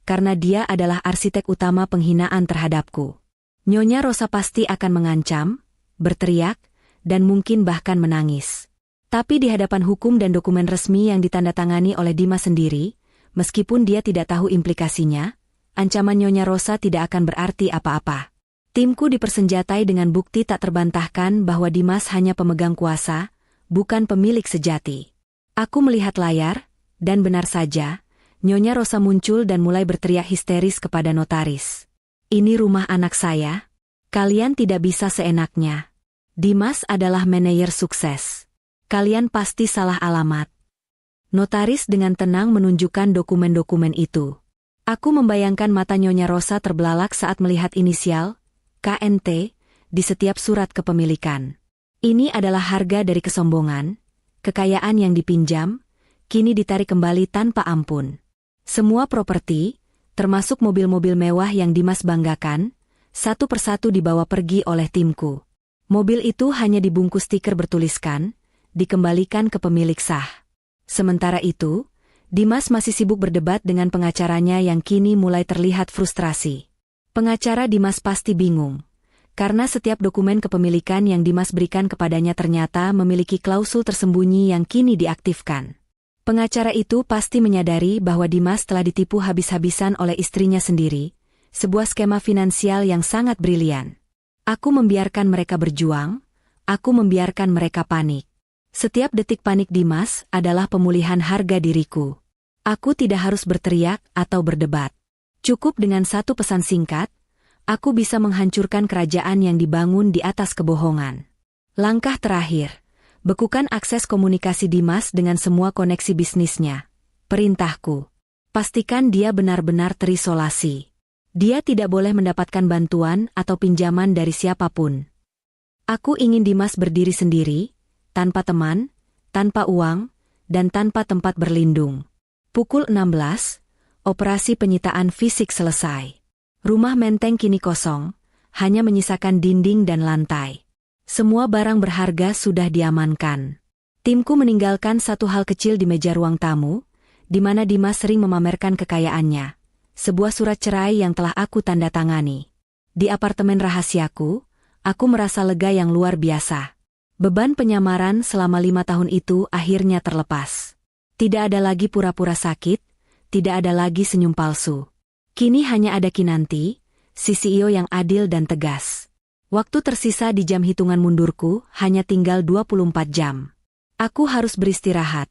karena dia adalah arsitek utama penghinaan terhadapku. Nyonya Rosa pasti akan mengancam, berteriak, dan mungkin bahkan menangis. Tapi di hadapan hukum dan dokumen resmi yang ditandatangani oleh Dimas sendiri, meskipun dia tidak tahu implikasinya, ancaman Nyonya Rosa tidak akan berarti apa-apa. Timku dipersenjatai dengan bukti tak terbantahkan bahwa Dimas hanya pemegang kuasa, bukan pemilik sejati. Aku melihat layar, dan benar saja, Nyonya Rosa muncul dan mulai berteriak histeris kepada notaris. Ini rumah anak saya. Kalian tidak bisa seenaknya. Dimas adalah manajer sukses. Kalian pasti salah alamat. Notaris dengan tenang menunjukkan dokumen-dokumen itu. Aku membayangkan mata Nyonya Rosa terbelalak saat melihat inisial, KNT, di setiap surat kepemilikan. Ini adalah harga dari kesombongan, kekayaan yang dipinjam, kini ditarik kembali tanpa ampun. Semua properti, termasuk mobil-mobil mewah yang Dimas banggakan, satu persatu dibawa pergi oleh timku. Mobil itu hanya dibungkus stiker bertuliskan, dikembalikan ke pemilik sah. Sementara itu, Dimas masih sibuk berdebat dengan pengacaranya yang kini mulai terlihat frustrasi. Pengacara Dimas pasti bingung, karena setiap dokumen kepemilikan yang Dimas berikan kepadanya ternyata memiliki klausul tersembunyi yang kini diaktifkan. Pengacara itu pasti menyadari bahwa Dimas telah ditipu habis-habisan oleh istrinya sendiri, sebuah skema finansial yang sangat brilian. Aku membiarkan mereka berjuang, aku membiarkan mereka panik. Setiap detik panik Dimas adalah pemulihan harga diriku. Aku tidak harus berteriak atau berdebat. Cukup dengan satu pesan singkat, aku bisa menghancurkan kerajaan yang dibangun di atas kebohongan. Langkah terakhir. Bekukan akses komunikasi Dimas dengan semua koneksi bisnisnya. Perintahku. Pastikan dia benar-benar terisolasi. Dia tidak boleh mendapatkan bantuan atau pinjaman dari siapapun. Aku ingin Dimas berdiri sendiri, tanpa teman, tanpa uang, dan tanpa tempat berlindung. Pukul 16, operasi penyitaan fisik selesai. Rumah Menteng kini kosong, hanya menyisakan dinding dan lantai. Semua barang berharga sudah diamankan. Timku meninggalkan satu hal kecil di meja ruang tamu, di mana Dimas sering memamerkan kekayaannya. Sebuah surat cerai yang telah aku tanda tangani. Di apartemen rahasiaku, aku merasa lega yang luar biasa. Beban penyamaran selama 5 tahun itu akhirnya terlepas. Tidak ada lagi pura-pura sakit, tidak ada lagi senyum palsu. Kini hanya ada Kinanti, si CEO yang adil dan tegas. Waktu tersisa di jam hitungan mundurku hanya tinggal 24 jam. Aku harus beristirahat,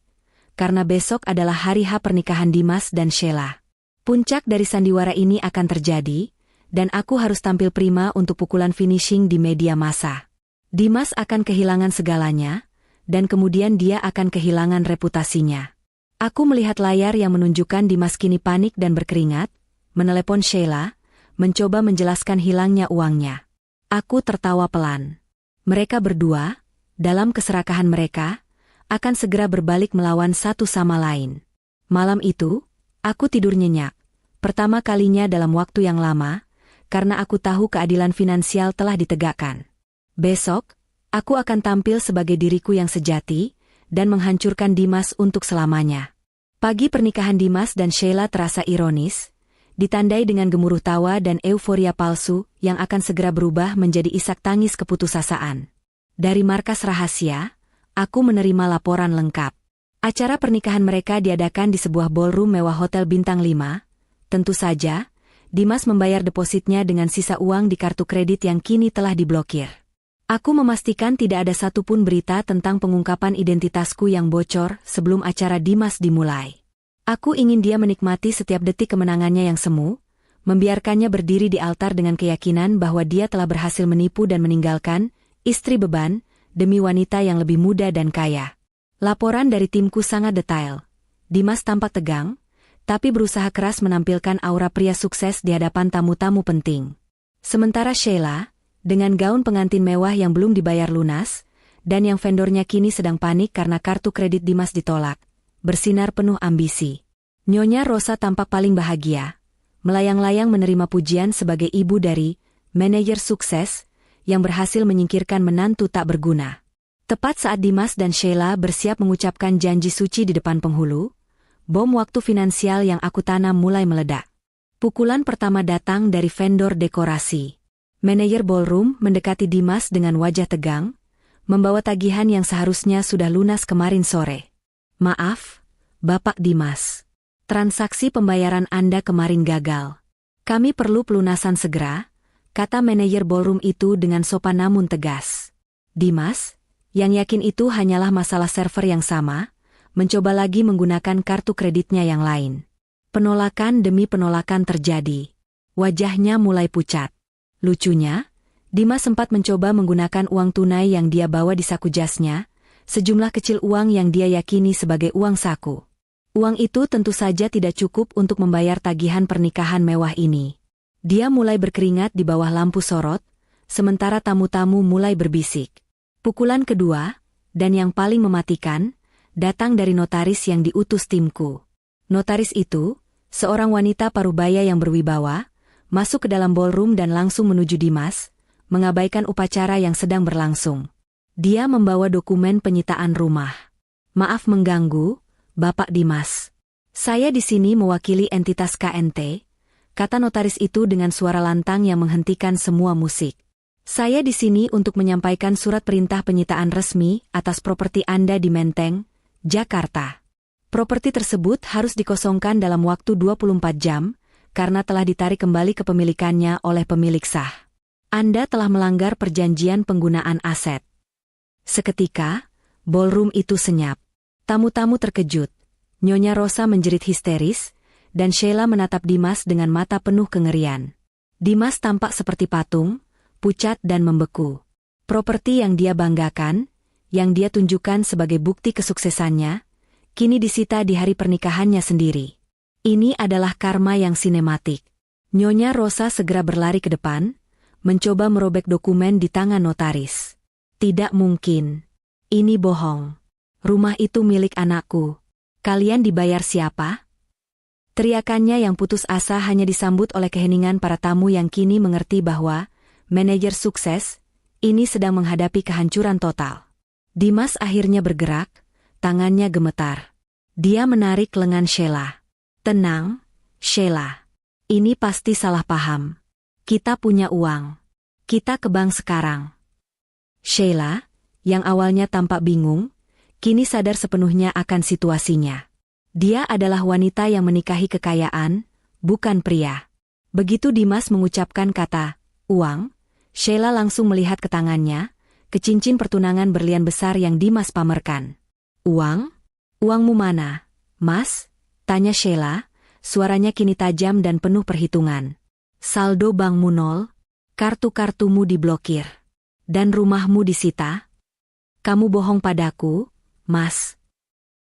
karena besok adalah hari H pernikahan Dimas dan Sheila. Puncak dari sandiwara ini akan terjadi, dan aku harus tampil prima untuk pukulan finishing di media massa. Dimas akan kehilangan segalanya, dan kemudian dia akan kehilangan reputasinya. Aku melihat layar yang menunjukkan Dimas kini panik dan berkeringat, menelepon Sheila, mencoba menjelaskan hilangnya uangnya. Aku tertawa pelan. Mereka berdua, dalam keserakahan mereka, akan segera berbalik melawan satu sama lain. Malam itu, aku tidur nyenyak. Pertama kalinya dalam waktu yang lama, karena aku tahu keadilan finansial telah ditegakkan. Besok, aku akan tampil sebagai diriku yang sejati, dan menghancurkan Dimas untuk selamanya. Pagi pernikahan Dimas dan Sheila terasa ironis, ditandai dengan gemuruh tawa dan euforia palsu yang akan segera berubah menjadi isak tangis keputusasaan. Dari markas rahasia, aku menerima laporan lengkap. Acara pernikahan mereka diadakan di sebuah ballroom mewah Hotel Bintang 5. Tentu saja, Dimas membayar depositnya dengan sisa uang di kartu kredit yang kini telah diblokir. Aku memastikan tidak ada satupun berita tentang pengungkapan identitasku yang bocor sebelum acara Dimas dimulai. Aku ingin dia menikmati setiap detik kemenangannya yang semu, membiarkannya berdiri di altar dengan keyakinan bahwa dia telah berhasil menipu dan meninggalkan istri beban demi wanita yang lebih muda dan kaya. Laporan dari timku sangat detail. Dimas tampak tegang, tapi berusaha keras menampilkan aura pria sukses di hadapan tamu-tamu penting. Sementara Sheila, dengan gaun pengantin mewah yang belum dibayar lunas, dan yang vendornya kini sedang panik karena kartu kredit Dimas ditolak, bersinar penuh ambisi. Nyonya Rosa tampak paling bahagia, melayang-layang menerima pujian sebagai ibu dari manajer sukses yang berhasil menyingkirkan menantu tak berguna. Tepat saat Dimas dan Sheila bersiap mengucapkan janji suci di depan penghulu, bom waktu finansial yang aku tanam mulai meledak. Pukulan pertama datang dari vendor dekorasi. Manajer ballroom mendekati Dimas dengan wajah tegang, membawa tagihan yang seharusnya sudah lunas kemarin sore. Maaf, Bapak Dimas. Transaksi pembayaran Anda kemarin gagal. Kami perlu pelunasan segera, kata manajer ballroom itu dengan sopan namun tegas. Dimas, yang yakin itu hanyalah masalah server yang sama, mencoba lagi menggunakan kartu kreditnya yang lain. Penolakan demi penolakan terjadi. Wajahnya mulai pucat. Lucunya, Dimas sempat mencoba menggunakan uang tunai yang dia bawa di saku jasnya, sejumlah kecil uang yang dia yakini sebagai uang saku. Uang itu tentu saja tidak cukup untuk membayar tagihan pernikahan mewah ini. Dia mulai berkeringat di bawah lampu sorot, sementara tamu-tamu mulai berbisik. Pukulan kedua, dan yang paling mematikan, datang dari notaris yang diutus timku. Notaris itu, seorang wanita parubaya yang berwibawa, masuk ke dalam ballroom dan langsung menuju Dimas, mengabaikan upacara yang sedang berlangsung. Dia membawa dokumen penyitaan rumah. Maaf mengganggu, Bapak Dimas. Saya di sini mewakili entitas KNT, kata notaris itu dengan suara lantang yang menghentikan semua musik. Saya di sini untuk menyampaikan surat perintah penyitaan resmi atas properti Anda di Menteng, Jakarta. Properti tersebut harus dikosongkan dalam waktu 24 jam, karena telah ditarik kembali kepemilikannya oleh pemilik sah. Anda telah melanggar perjanjian penggunaan aset. Seketika, ballroom itu senyap. Tamu-tamu terkejut. Nyonya Rosa menjerit histeris, dan Sheila menatap Dimas dengan mata penuh kengerian. Dimas tampak seperti patung, pucat dan membeku. Properti yang dia banggakan, yang dia tunjukkan sebagai bukti kesuksesannya, kini disita di hari pernikahannya sendiri. Ini adalah karma yang sinematik. Nyonya Rosa segera berlari ke depan, mencoba merobek dokumen di tangan notaris. Tidak mungkin. Ini bohong. Rumah itu milik anakku. Kalian dibayar siapa? Teriakannya yang putus asa hanya disambut oleh keheningan para tamu yang kini mengerti bahwa manajer sukses ini sedang menghadapi kehancuran total. Dimas akhirnya bergerak, tangannya gemetar. Dia menarik lengan Sheila. Tenang, Sheila. Ini pasti salah paham. Kita punya uang. Kita ke bank sekarang. Sheila, yang awalnya tampak bingung, kini sadar sepenuhnya akan situasinya. Dia adalah wanita yang menikahi kekayaan, bukan pria. Begitu Dimas mengucapkan kata, uang, Sheila langsung melihat ke tangannya, ke cincin pertunangan berlian besar yang Dimas pamerkan. Uang? Uangmu mana, Mas? Tanya Sheila, suaranya kini tajam dan penuh perhitungan. Saldo bankmu nol, kartu-kartumu diblokir, dan rumahmu disita? Kamu bohong padaku, Mas.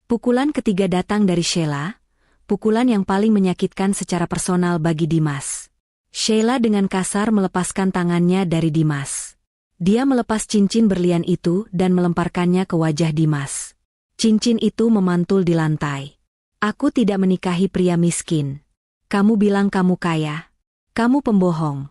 Pukulan ketiga datang dari Sheila, pukulan yang paling menyakitkan secara personal bagi Dimas. Sheila dengan kasar melepaskan tangannya dari Dimas. Dia melepas cincin berlian itu dan melemparkannya ke wajah Dimas. Cincin itu memantul di lantai. Aku tidak menikahi pria miskin. Kamu bilang kamu kaya. Kamu pembohong.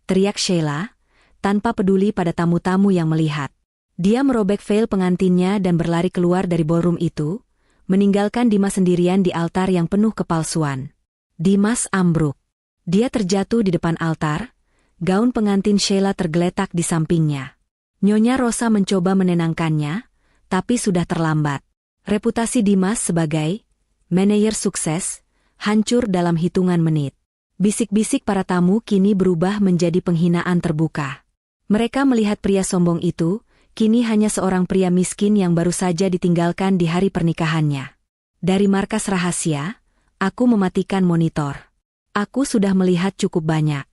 Teriak Sheila, tanpa peduli pada tamu-tamu yang melihat. Dia merobek veil pengantinnya dan berlari keluar dari ballroom itu, meninggalkan Dimas sendirian di altar yang penuh kepalsuan. Dimas ambruk. Dia terjatuh di depan altar, gaun pengantin Sheila tergeletak di sampingnya. Nyonya Rosa mencoba menenangkannya, tapi sudah terlambat. Reputasi Dimas sebagai manajer sukses hancur dalam hitungan menit. Bisik-bisik para tamu kini berubah menjadi penghinaan terbuka. Mereka melihat pria sombong itu, kini hanya seorang pria miskin yang baru saja ditinggalkan di hari pernikahannya. Dari markas rahasia, aku mematikan monitor. Aku sudah melihat cukup banyak.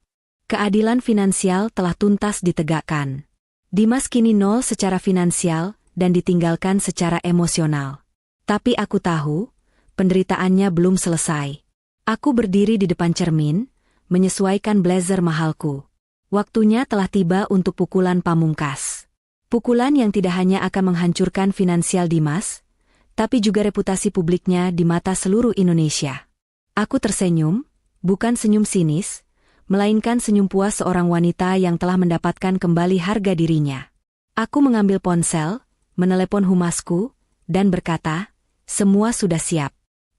Keadilan finansial telah tuntas ditegakkan. Dimas kini nol secara finansial dan ditinggalkan secara emosional. Tapi aku tahu, penderitaannya belum selesai. Aku berdiri di depan cermin, menyesuaikan blazer mahalku. Waktunya telah tiba untuk pukulan pamungkas. Pukulan yang tidak hanya akan menghancurkan finansial Dimas, tapi juga reputasi publiknya di mata seluruh Indonesia. Aku tersenyum, bukan senyum sinis, melainkan senyum puas seorang wanita yang telah mendapatkan kembali harga dirinya. Aku mengambil ponsel, menelepon humasku, dan berkata, semua sudah siap.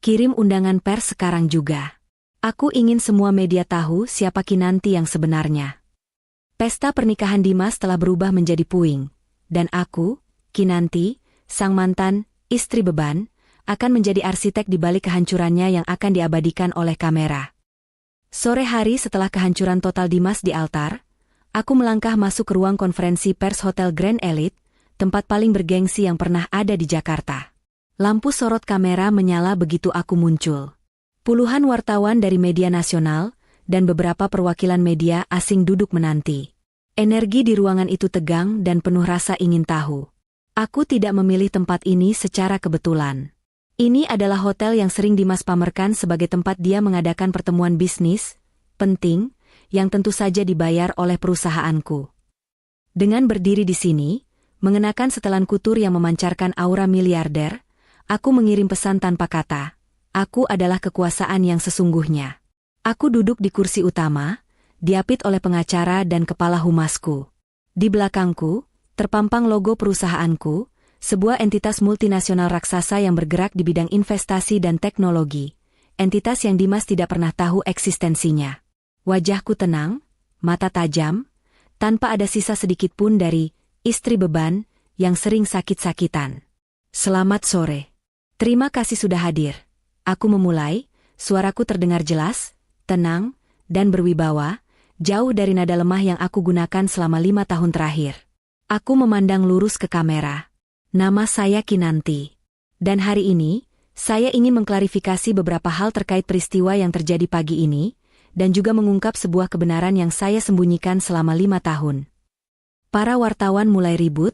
Kirim undangan pers sekarang juga. Aku ingin semua media tahu siapa Kinanti yang sebenarnya. Pesta pernikahan Dimas telah berubah menjadi puing, dan aku, Kinanti, sang mantan, istri beban, akan menjadi arsitek di balik kehancurannya yang akan diabadikan oleh kamera. Sore hari setelah kehancuran total Dimas di altar, aku melangkah masuk ke ruang konferensi pers Hotel Grand Elite, tempat paling bergengsi yang pernah ada di Jakarta. Lampu sorot kamera menyala begitu aku muncul. Puluhan wartawan dari media nasional dan beberapa perwakilan media asing duduk menanti. Energi di ruangan itu tegang dan penuh rasa ingin tahu. Aku tidak memilih tempat ini secara kebetulan. Ini adalah hotel yang sering Dimas pamerkan sebagai tempat dia mengadakan pertemuan bisnis penting yang tentu saja dibayar oleh perusahaanku. Dengan berdiri di sini, mengenakan setelan kutur yang memancarkan aura miliarder, aku mengirim pesan tanpa kata. Aku adalah kekuasaan yang sesungguhnya. Aku duduk di kursi utama, diapit oleh pengacara dan kepala humasku. Di belakangku, terpampang logo perusahaanku, sebuah entitas multinasional raksasa yang bergerak di bidang investasi dan teknologi. Entitas yang Dimas tidak pernah tahu eksistensinya. Wajahku tenang, mata tajam, tanpa ada sisa sedikit pun dari istri beban yang sering sakit-sakitan. Selamat sore. Terima kasih sudah hadir. Aku memulai, suaraku terdengar jelas, tenang, dan berwibawa, jauh dari nada lemah yang aku gunakan selama 5 tahun terakhir. Aku memandang lurus ke kamera. Nama saya Kinanti. Dan hari ini, saya ingin mengklarifikasi beberapa hal terkait peristiwa yang terjadi pagi ini, dan juga mengungkap sebuah kebenaran yang saya sembunyikan selama 5 tahun. Para wartawan mulai ribut,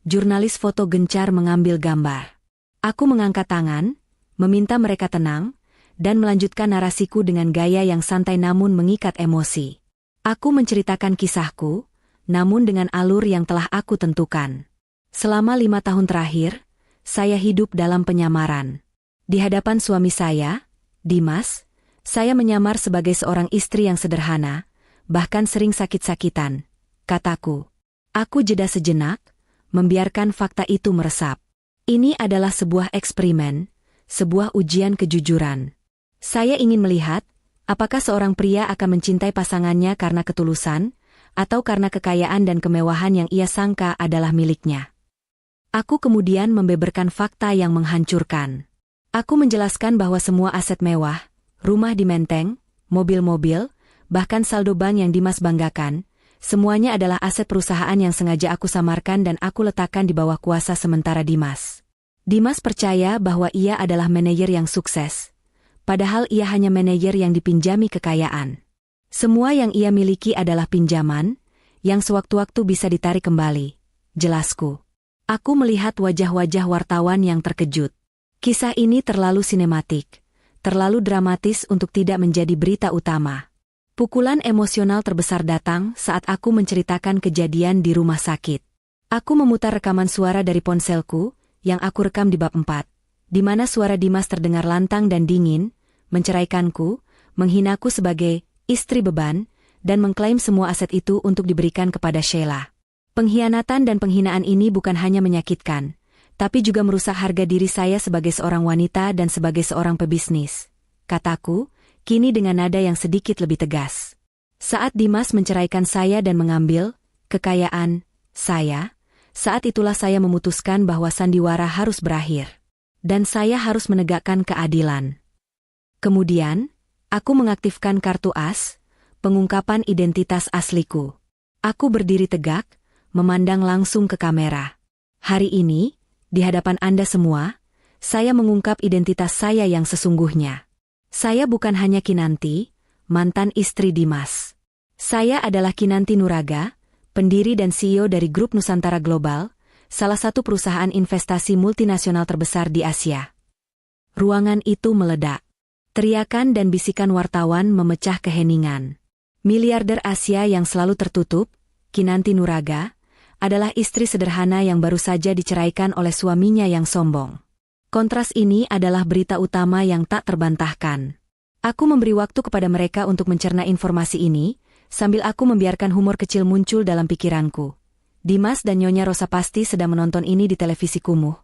jurnalis foto gencar mengambil gambar. Aku mengangkat tangan, meminta mereka tenang, dan melanjutkan narasiku dengan gaya yang santai namun mengikat emosi. Aku menceritakan kisahku, namun dengan alur yang telah aku tentukan. Selama 5 tahun terakhir, saya hidup dalam penyamaran. Di hadapan suami saya, Dimas, saya menyamar sebagai seorang istri yang sederhana, bahkan sering sakit-sakitan, kataku. Aku jeda sejenak, membiarkan fakta itu meresap. Ini adalah sebuah eksperimen, sebuah ujian kejujuran. Saya ingin melihat, apakah seorang pria akan mencintai pasangannya karena ketulusan, atau karena kekayaan dan kemewahan yang ia sangka adalah miliknya. Aku kemudian membeberkan fakta yang menghancurkan. Aku menjelaskan bahwa semua aset mewah, rumah di Menteng, mobil-mobil, bahkan saldo bank yang Dimas banggakan, semuanya adalah aset perusahaan yang sengaja aku samarkan dan aku letakkan di bawah kuasa sementara Dimas. Dimas percaya bahwa ia adalah manajer yang sukses, padahal ia hanya manajer yang dipinjami kekayaan. Semua yang ia miliki adalah pinjaman, yang sewaktu-waktu bisa ditarik kembali, jelasku. Aku melihat wajah-wajah wartawan yang terkejut. Kisah ini terlalu sinematik, terlalu dramatis untuk tidak menjadi berita utama. Pukulan emosional terbesar datang saat aku menceritakan kejadian di rumah sakit. Aku memutar rekaman suara dari ponselku, yang aku rekam di bab 4, di mana suara Dimas terdengar lantang dan dingin, menceraikanku, menghinaku sebagai istri beban, dan mengklaim semua aset itu untuk diberikan kepada Sheila. Pengkhianatan dan penghinaan ini bukan hanya menyakitkan, tapi juga merusak harga diri saya sebagai seorang wanita dan sebagai seorang pebisnis, kataku, kini dengan nada yang sedikit lebih tegas. Saat Dimas menceraikan saya dan mengambil kekayaan saya, saat itulah saya memutuskan bahwa sandiwara harus berakhir. Dan saya harus menegakkan keadilan. Kemudian, Aku mengaktifkan kartu as, pengungkapan identitas asliku. Aku berdiri tegak, memandang langsung ke kamera. Hari ini, di hadapan Anda semua, saya mengungkap identitas saya yang sesungguhnya. Saya bukan hanya Kinanti, mantan istri Dimas. Saya adalah Kinanti Nuraga, pendiri dan CEO dari Grup Nusantara Global, salah satu perusahaan investasi multinasional terbesar di Asia. Ruangan itu meledak. Teriakan dan bisikan wartawan memecah keheningan. Miliarder Asia yang selalu tertutup, Kinanti Nuraga, adalah istri sederhana yang baru saja diceraikan oleh suaminya yang sombong. Kontras ini adalah berita utama yang tak terbantahkan. Aku memberi waktu kepada mereka untuk mencerna informasi ini, sambil aku membiarkan humor kecil muncul dalam pikiranku. Dimas dan Nyonya Rosa pasti sedang menonton ini di televisi kumuh,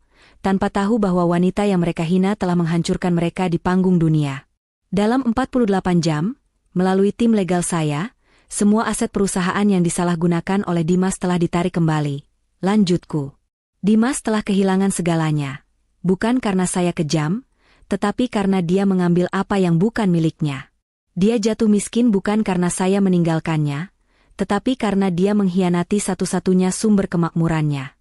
tanpa tahu bahwa wanita yang mereka hina telah menghancurkan mereka di panggung dunia. Dalam 48 jam, melalui tim legal saya, semua aset perusahaan yang disalahgunakan oleh Dimas telah ditarik kembali. Lanjutku. Dimas telah kehilangan segalanya. Bukan karena saya kejam, tetapi karena dia mengambil apa yang bukan miliknya. Dia jatuh miskin bukan karena saya meninggalkannya, tetapi karena dia mengkhianati satu-satunya sumber kemakmurannya.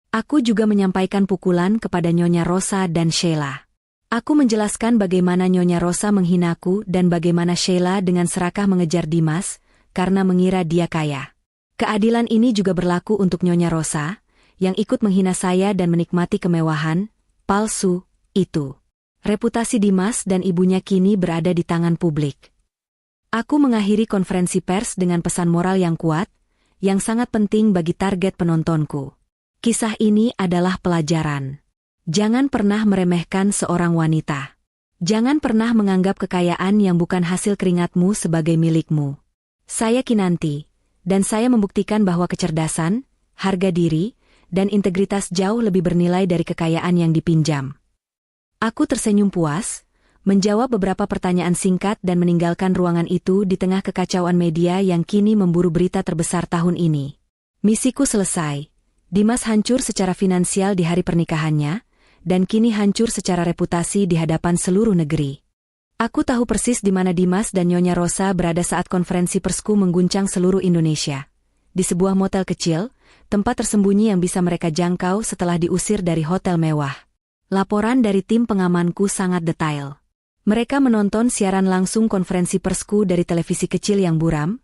Aku juga menyampaikan pukulan kepada Nyonya Rosa dan Sheila. Aku menjelaskan bagaimana Nyonya Rosa menghinaku dan bagaimana Sheila dengan serakah mengejar Dimas, karena mengira dia kaya. Keadilan ini juga berlaku untuk Nyonya Rosa, yang ikut menghina saya dan menikmati kemewahan palsu itu. Reputasi Dimas dan ibunya kini berada di tangan publik. Aku mengakhiri konferensi pers dengan pesan moral yang kuat, yang sangat penting bagi target penontonku. Kisah ini adalah pelajaran. Jangan pernah meremehkan seorang wanita. Jangan pernah menganggap kekayaan yang bukan hasil keringatmu sebagai milikmu. Saya Kinanti, dan saya membuktikan bahwa kecerdasan, harga diri, dan integritas jauh lebih bernilai dari kekayaan yang dipinjam. Aku tersenyum puas, menjawab beberapa pertanyaan singkat dan meninggalkan ruangan itu di tengah kekacauan media yang kini memburu berita terbesar tahun ini. Misiku selesai. Dimas hancur secara finansial di hari pernikahannya, dan kini hancur secara reputasi di hadapan seluruh negeri. Aku tahu persis di mana Dimas dan Nyonya Rosa berada saat konferensi persku mengguncang seluruh Indonesia. Di sebuah motel kecil, tempat tersembunyi yang bisa mereka jangkau setelah diusir dari hotel mewah. Laporan dari tim pengamanku sangat detail. Mereka menonton siaran langsung konferensi persku dari televisi kecil yang buram,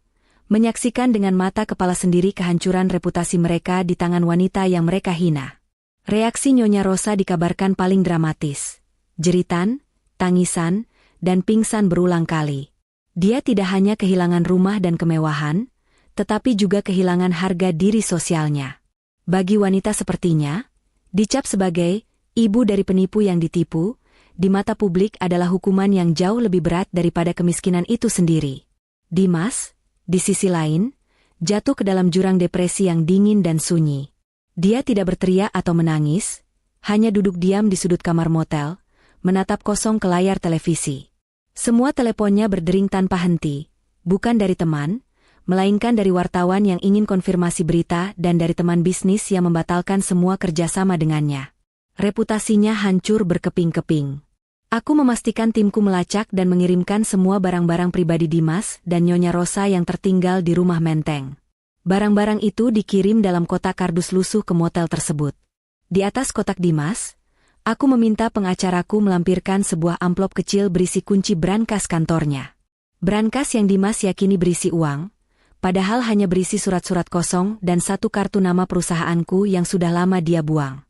menyaksikan dengan mata kepala sendiri kehancuran reputasi mereka di tangan wanita yang mereka hina. Reaksi Nyonya Rosa dikabarkan paling dramatis. Jeritan, tangisan, dan pingsan berulang kali. Dia tidak hanya kehilangan rumah dan kemewahan, tetapi juga kehilangan harga diri sosialnya. Bagi wanita sepertinya, dicap sebagai ibu dari penipu yang ditipu, di mata publik adalah hukuman yang jauh lebih berat daripada kemiskinan itu sendiri. Dimas, di sisi lain, jatuh ke dalam jurang depresi yang dingin dan sunyi. Dia tidak berteriak atau menangis, hanya duduk diam di sudut kamar motel, menatap kosong ke layar televisi. Semua teleponnya berdering tanpa henti, bukan dari teman, melainkan dari wartawan yang ingin konfirmasi berita dan dari teman bisnis yang membatalkan semua kerjasama dengannya. Reputasinya hancur berkeping-keping. Aku memastikan timku melacak dan mengirimkan semua barang-barang pribadi Dimas dan Nyonya Rosa yang tertinggal di rumah Menteng. Barang-barang itu dikirim dalam kotak kardus lusuh ke motel tersebut. Di atas kotak Dimas, aku meminta pengacaraku melampirkan sebuah amplop kecil berisi kunci brankas kantornya. Brankas yang Dimas yakini berisi uang, padahal hanya berisi surat-surat kosong dan satu kartu nama perusahaanku yang sudah lama dia buang.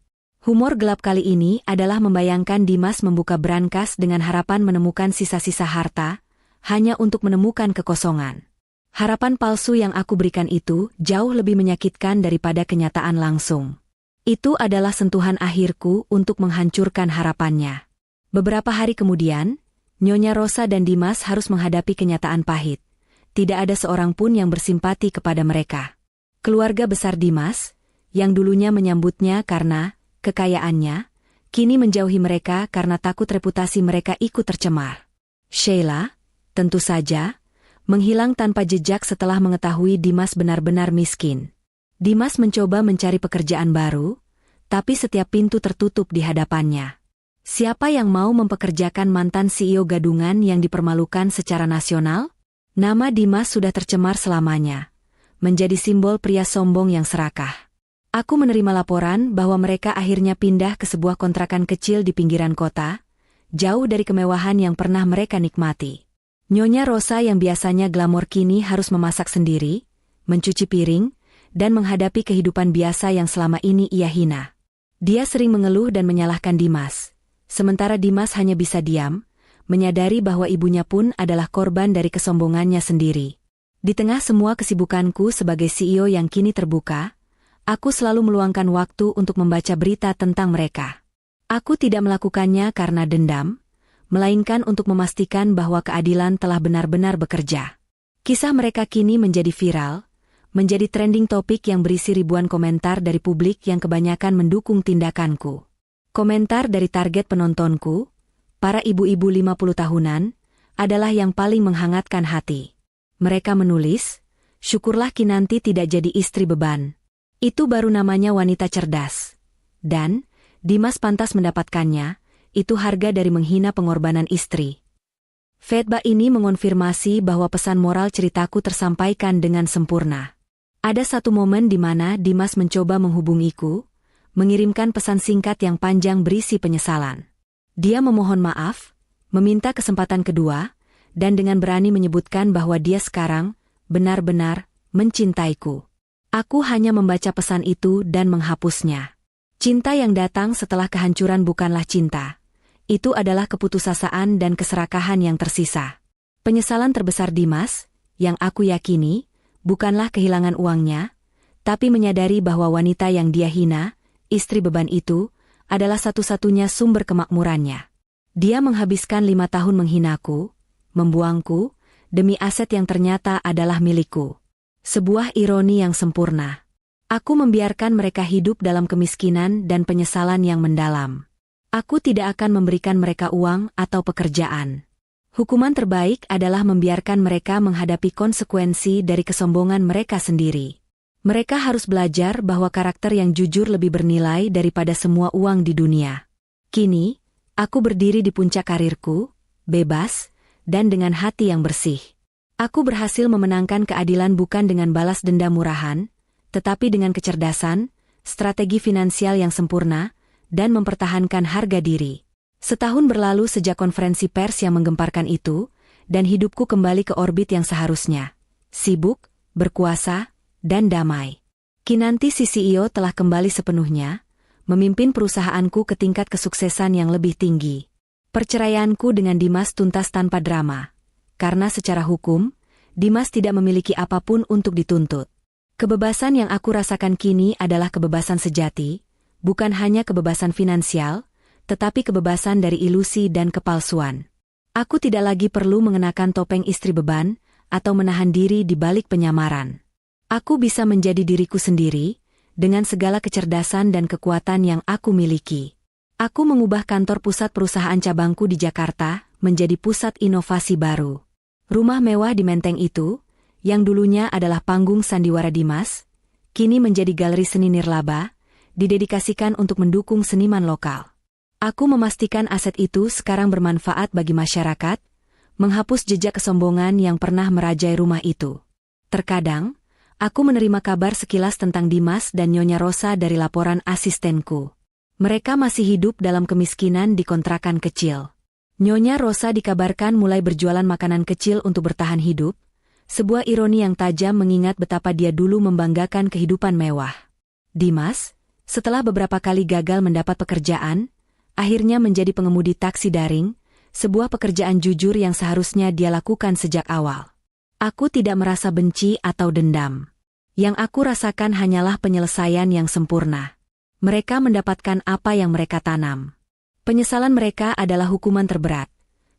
Humor gelap kali ini adalah membayangkan Dimas membuka brankas dengan harapan menemukan sisa-sisa harta, hanya untuk menemukan kekosongan. Harapan palsu yang aku berikan itu jauh lebih menyakitkan daripada kenyataan langsung. Itu adalah sentuhan akhirku untuk menghancurkan harapannya. Beberapa hari kemudian, Nyonya Rosa dan Dimas harus menghadapi kenyataan pahit. Tidak ada seorang pun yang bersimpati kepada mereka. Keluarga besar Dimas, yang dulunya menyambutnya karena kekayaannya, kini menjauhi mereka karena takut reputasi mereka ikut tercemar. Sheila, tentu saja, menghilang tanpa jejak setelah mengetahui Dimas benar-benar miskin. Dimas mencoba mencari pekerjaan baru, tapi setiap pintu tertutup di hadapannya. Siapa yang mau mempekerjakan mantan CEO gadungan yang dipermalukan secara nasional? Nama Dimas sudah tercemar selamanya, menjadi simbol pria sombong yang serakah. Aku menerima laporan bahwa mereka akhirnya pindah ke sebuah kontrakan kecil di pinggiran kota, jauh dari kemewahan yang pernah mereka nikmati. Nyonya Rosa yang biasanya glamor kini harus memasak sendiri, mencuci piring, dan menghadapi kehidupan biasa yang selama ini ia hina. Dia sering mengeluh dan menyalahkan Dimas. Sementara Dimas hanya bisa diam, menyadari bahwa ibunya pun adalah korban dari kesombongannya sendiri. Di tengah semua kesibukanku sebagai CEO yang kini terbuka, aku selalu meluangkan waktu untuk membaca berita tentang mereka. Aku tidak melakukannya karena dendam, melainkan untuk memastikan bahwa keadilan telah benar-benar bekerja. Kisah mereka kini menjadi viral, menjadi trending topik yang berisi ribuan komentar dari publik yang kebanyakan mendukung tindakanku. Komentar dari target penontonku, para ibu-ibu 50 tahunan, adalah yang paling menghangatkan hati. Mereka menulis, "Syukurlah Kinanti tidak jadi istri beban. Itu baru namanya wanita cerdas." Dan, "Dimas pantas mendapatkannya, itu harga dari menghina pengorbanan istri." Feedback ini mengonfirmasi bahwa pesan moral ceritaku tersampaikan dengan sempurna. Ada satu momen di mana Dimas mencoba menghubungiku, mengirimkan pesan singkat yang panjang berisi penyesalan. Dia memohon maaf, meminta kesempatan kedua, dan dengan berani menyebutkan bahwa dia sekarang benar-benar mencintaiku. Aku hanya membaca pesan itu dan menghapusnya. Cinta yang datang setelah kehancuran bukanlah cinta. Itu adalah keputusasaan dan keserakahan yang tersisa. Penyesalan terbesar Dimas, yang aku yakini, bukanlah kehilangan uangnya, tapi menyadari bahwa wanita yang dia hina, istri beban itu, adalah satu-satunya sumber kemakmurannya. Dia menghabiskan 5 tahun menghinaku, membuangku, demi aset yang ternyata adalah milikku. Sebuah ironi yang sempurna. Aku membiarkan mereka hidup dalam kemiskinan dan penyesalan yang mendalam. Aku tidak akan memberikan mereka uang atau pekerjaan. Hukuman terbaik adalah membiarkan mereka menghadapi konsekuensi dari kesombongan mereka sendiri. Mereka harus belajar bahwa karakter yang jujur lebih bernilai daripada semua uang di dunia. Kini, aku berdiri di puncak karirku, bebas, dan dengan hati yang bersih. Aku berhasil memenangkan keadilan bukan dengan balas dendam murahan, tetapi dengan kecerdasan, strategi finansial yang sempurna, dan mempertahankan harga diri. Setahun berlalu sejak konferensi pers yang menggemparkan itu, dan hidupku kembali ke orbit yang seharusnya. Sibuk, berkuasa, dan damai. Kinanti si CEO telah kembali sepenuhnya, memimpin perusahaanku ke tingkat kesuksesan yang lebih tinggi. Perceraianku dengan Dimas tuntas tanpa drama. Karena secara hukum, Dimas tidak memiliki apapun untuk dituntut. Kebebasan yang aku rasakan kini adalah kebebasan sejati, bukan hanya kebebasan finansial, tetapi kebebasan dari ilusi dan kepalsuan. Aku tidak lagi perlu mengenakan topeng istri beban, atau menahan diri di balik penyamaran. Aku bisa menjadi diriku sendiri, dengan segala kecerdasan dan kekuatan yang aku miliki. Aku mengubah kantor pusat perusahaan cabangku di Jakarta, menjadi pusat inovasi baru. Rumah mewah di Menteng itu, yang dulunya adalah panggung sandiwara Dimas, kini menjadi galeri seni nirlaba, didedikasikan untuk mendukung seniman lokal. Aku memastikan aset itu sekarang bermanfaat bagi masyarakat, menghapus jejak kesombongan yang pernah merajai rumah itu. Terkadang, aku menerima kabar sekilas tentang Dimas dan Nyonya Rosa dari laporan asistenku. Mereka masih hidup dalam kemiskinan di kontrakan kecil. Nyonya Rosa dikabarkan mulai berjualan makanan kecil untuk bertahan hidup, sebuah ironi yang tajam mengingat betapa dia dulu membanggakan kehidupan mewah. Dimas, setelah beberapa kali gagal mendapat pekerjaan, akhirnya menjadi pengemudi taksi daring, sebuah pekerjaan jujur yang seharusnya dia lakukan sejak awal. Aku tidak merasa benci atau dendam. Yang aku rasakan hanyalah penyelesaian yang sempurna. Mereka mendapatkan apa yang mereka tanam. Penyesalan mereka adalah hukuman terberat,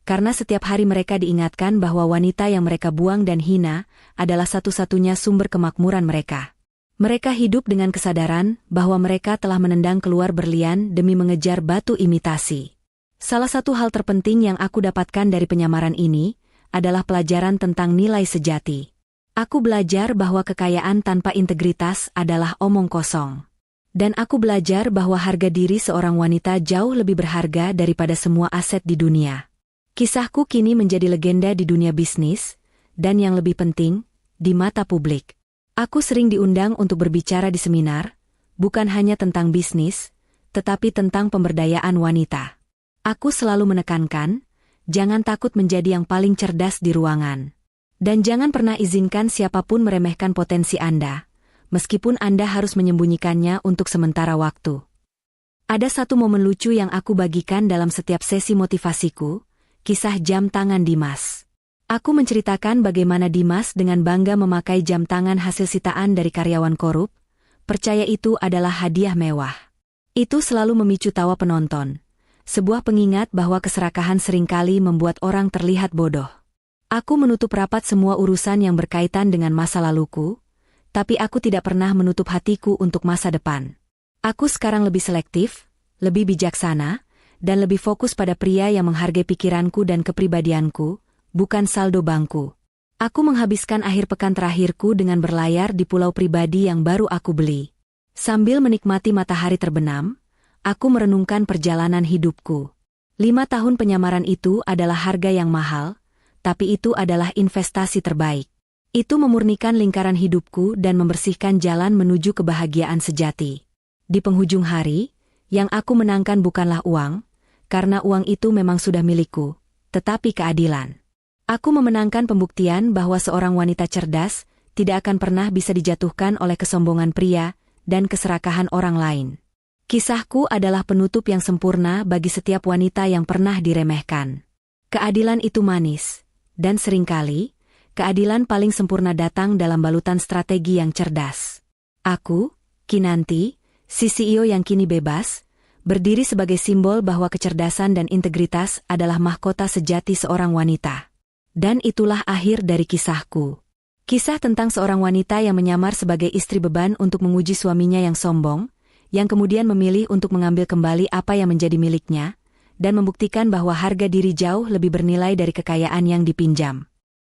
karena setiap hari mereka diingatkan bahwa wanita yang mereka buang dan hina adalah satu-satunya sumber kemakmuran mereka. Mereka hidup dengan kesadaran bahwa mereka telah menendang keluar berlian demi mengejar batu imitasi. Salah satu hal terpenting yang aku dapatkan dari penyamaran ini adalah pelajaran tentang nilai sejati. Aku belajar bahwa kekayaan tanpa integritas adalah omong kosong. Dan aku belajar bahwa harga diri seorang wanita jauh lebih berharga daripada semua aset di dunia. Kisahku kini menjadi legenda di dunia bisnis, dan yang lebih penting, di mata publik. Aku sering diundang untuk berbicara di seminar, bukan hanya tentang bisnis, tetapi tentang pemberdayaan wanita. Aku selalu menekankan, jangan takut menjadi yang paling cerdas di ruangan. Dan jangan pernah izinkan siapapun meremehkan potensi Anda, meskipun Anda harus menyembunyikannya untuk sementara waktu. Ada satu momen lucu yang aku bagikan dalam setiap sesi motivasiku, kisah jam tangan Dimas. Aku menceritakan bagaimana Dimas dengan bangga memakai jam tangan hasil sitaan dari karyawan korup, percaya itu adalah hadiah mewah. Itu selalu memicu tawa penonton, sebuah pengingat bahwa keserakahan seringkali membuat orang terlihat bodoh. Aku menutup rapat semua urusan yang berkaitan dengan masa laluku, tapi aku tidak pernah menutup hatiku untuk masa depan. Aku sekarang lebih selektif, lebih bijaksana, dan lebih fokus pada pria yang menghargai pikiranku dan kepribadianku, bukan saldo bangku. Aku menghabiskan akhir pekan terakhirku dengan berlayar di pulau pribadi yang baru aku beli. Sambil menikmati matahari terbenam, aku merenungkan perjalanan hidupku. 5 tahun penyamaran itu adalah harga yang mahal, tapi itu adalah investasi terbaik. Itu memurnikan lingkaran hidupku dan membersihkan jalan menuju kebahagiaan sejati. Di penghujung hari, yang aku menangkan bukanlah uang, karena uang itu memang sudah milikku, tetapi keadilan. Aku memenangkan pembuktian bahwa seorang wanita cerdas tidak akan pernah bisa dijatuhkan oleh kesombongan pria dan keserakahan orang lain. Kisahku adalah penutup yang sempurna bagi setiap wanita yang pernah diremehkan. Keadilan itu manis, dan seringkali, keadilan paling sempurna datang dalam balutan strategi yang cerdas. Aku, Kinanti, si CEO yang kini bebas, berdiri sebagai simbol bahwa kecerdasan dan integritas adalah mahkota sejati seorang wanita. Dan itulah akhir dari kisahku. Kisah tentang seorang wanita yang menyamar sebagai istri beban untuk menguji suaminya yang sombong, yang kemudian memilih untuk mengambil kembali apa yang menjadi miliknya, dan membuktikan bahwa harga diri jauh lebih bernilai dari kekayaan yang dipinjam.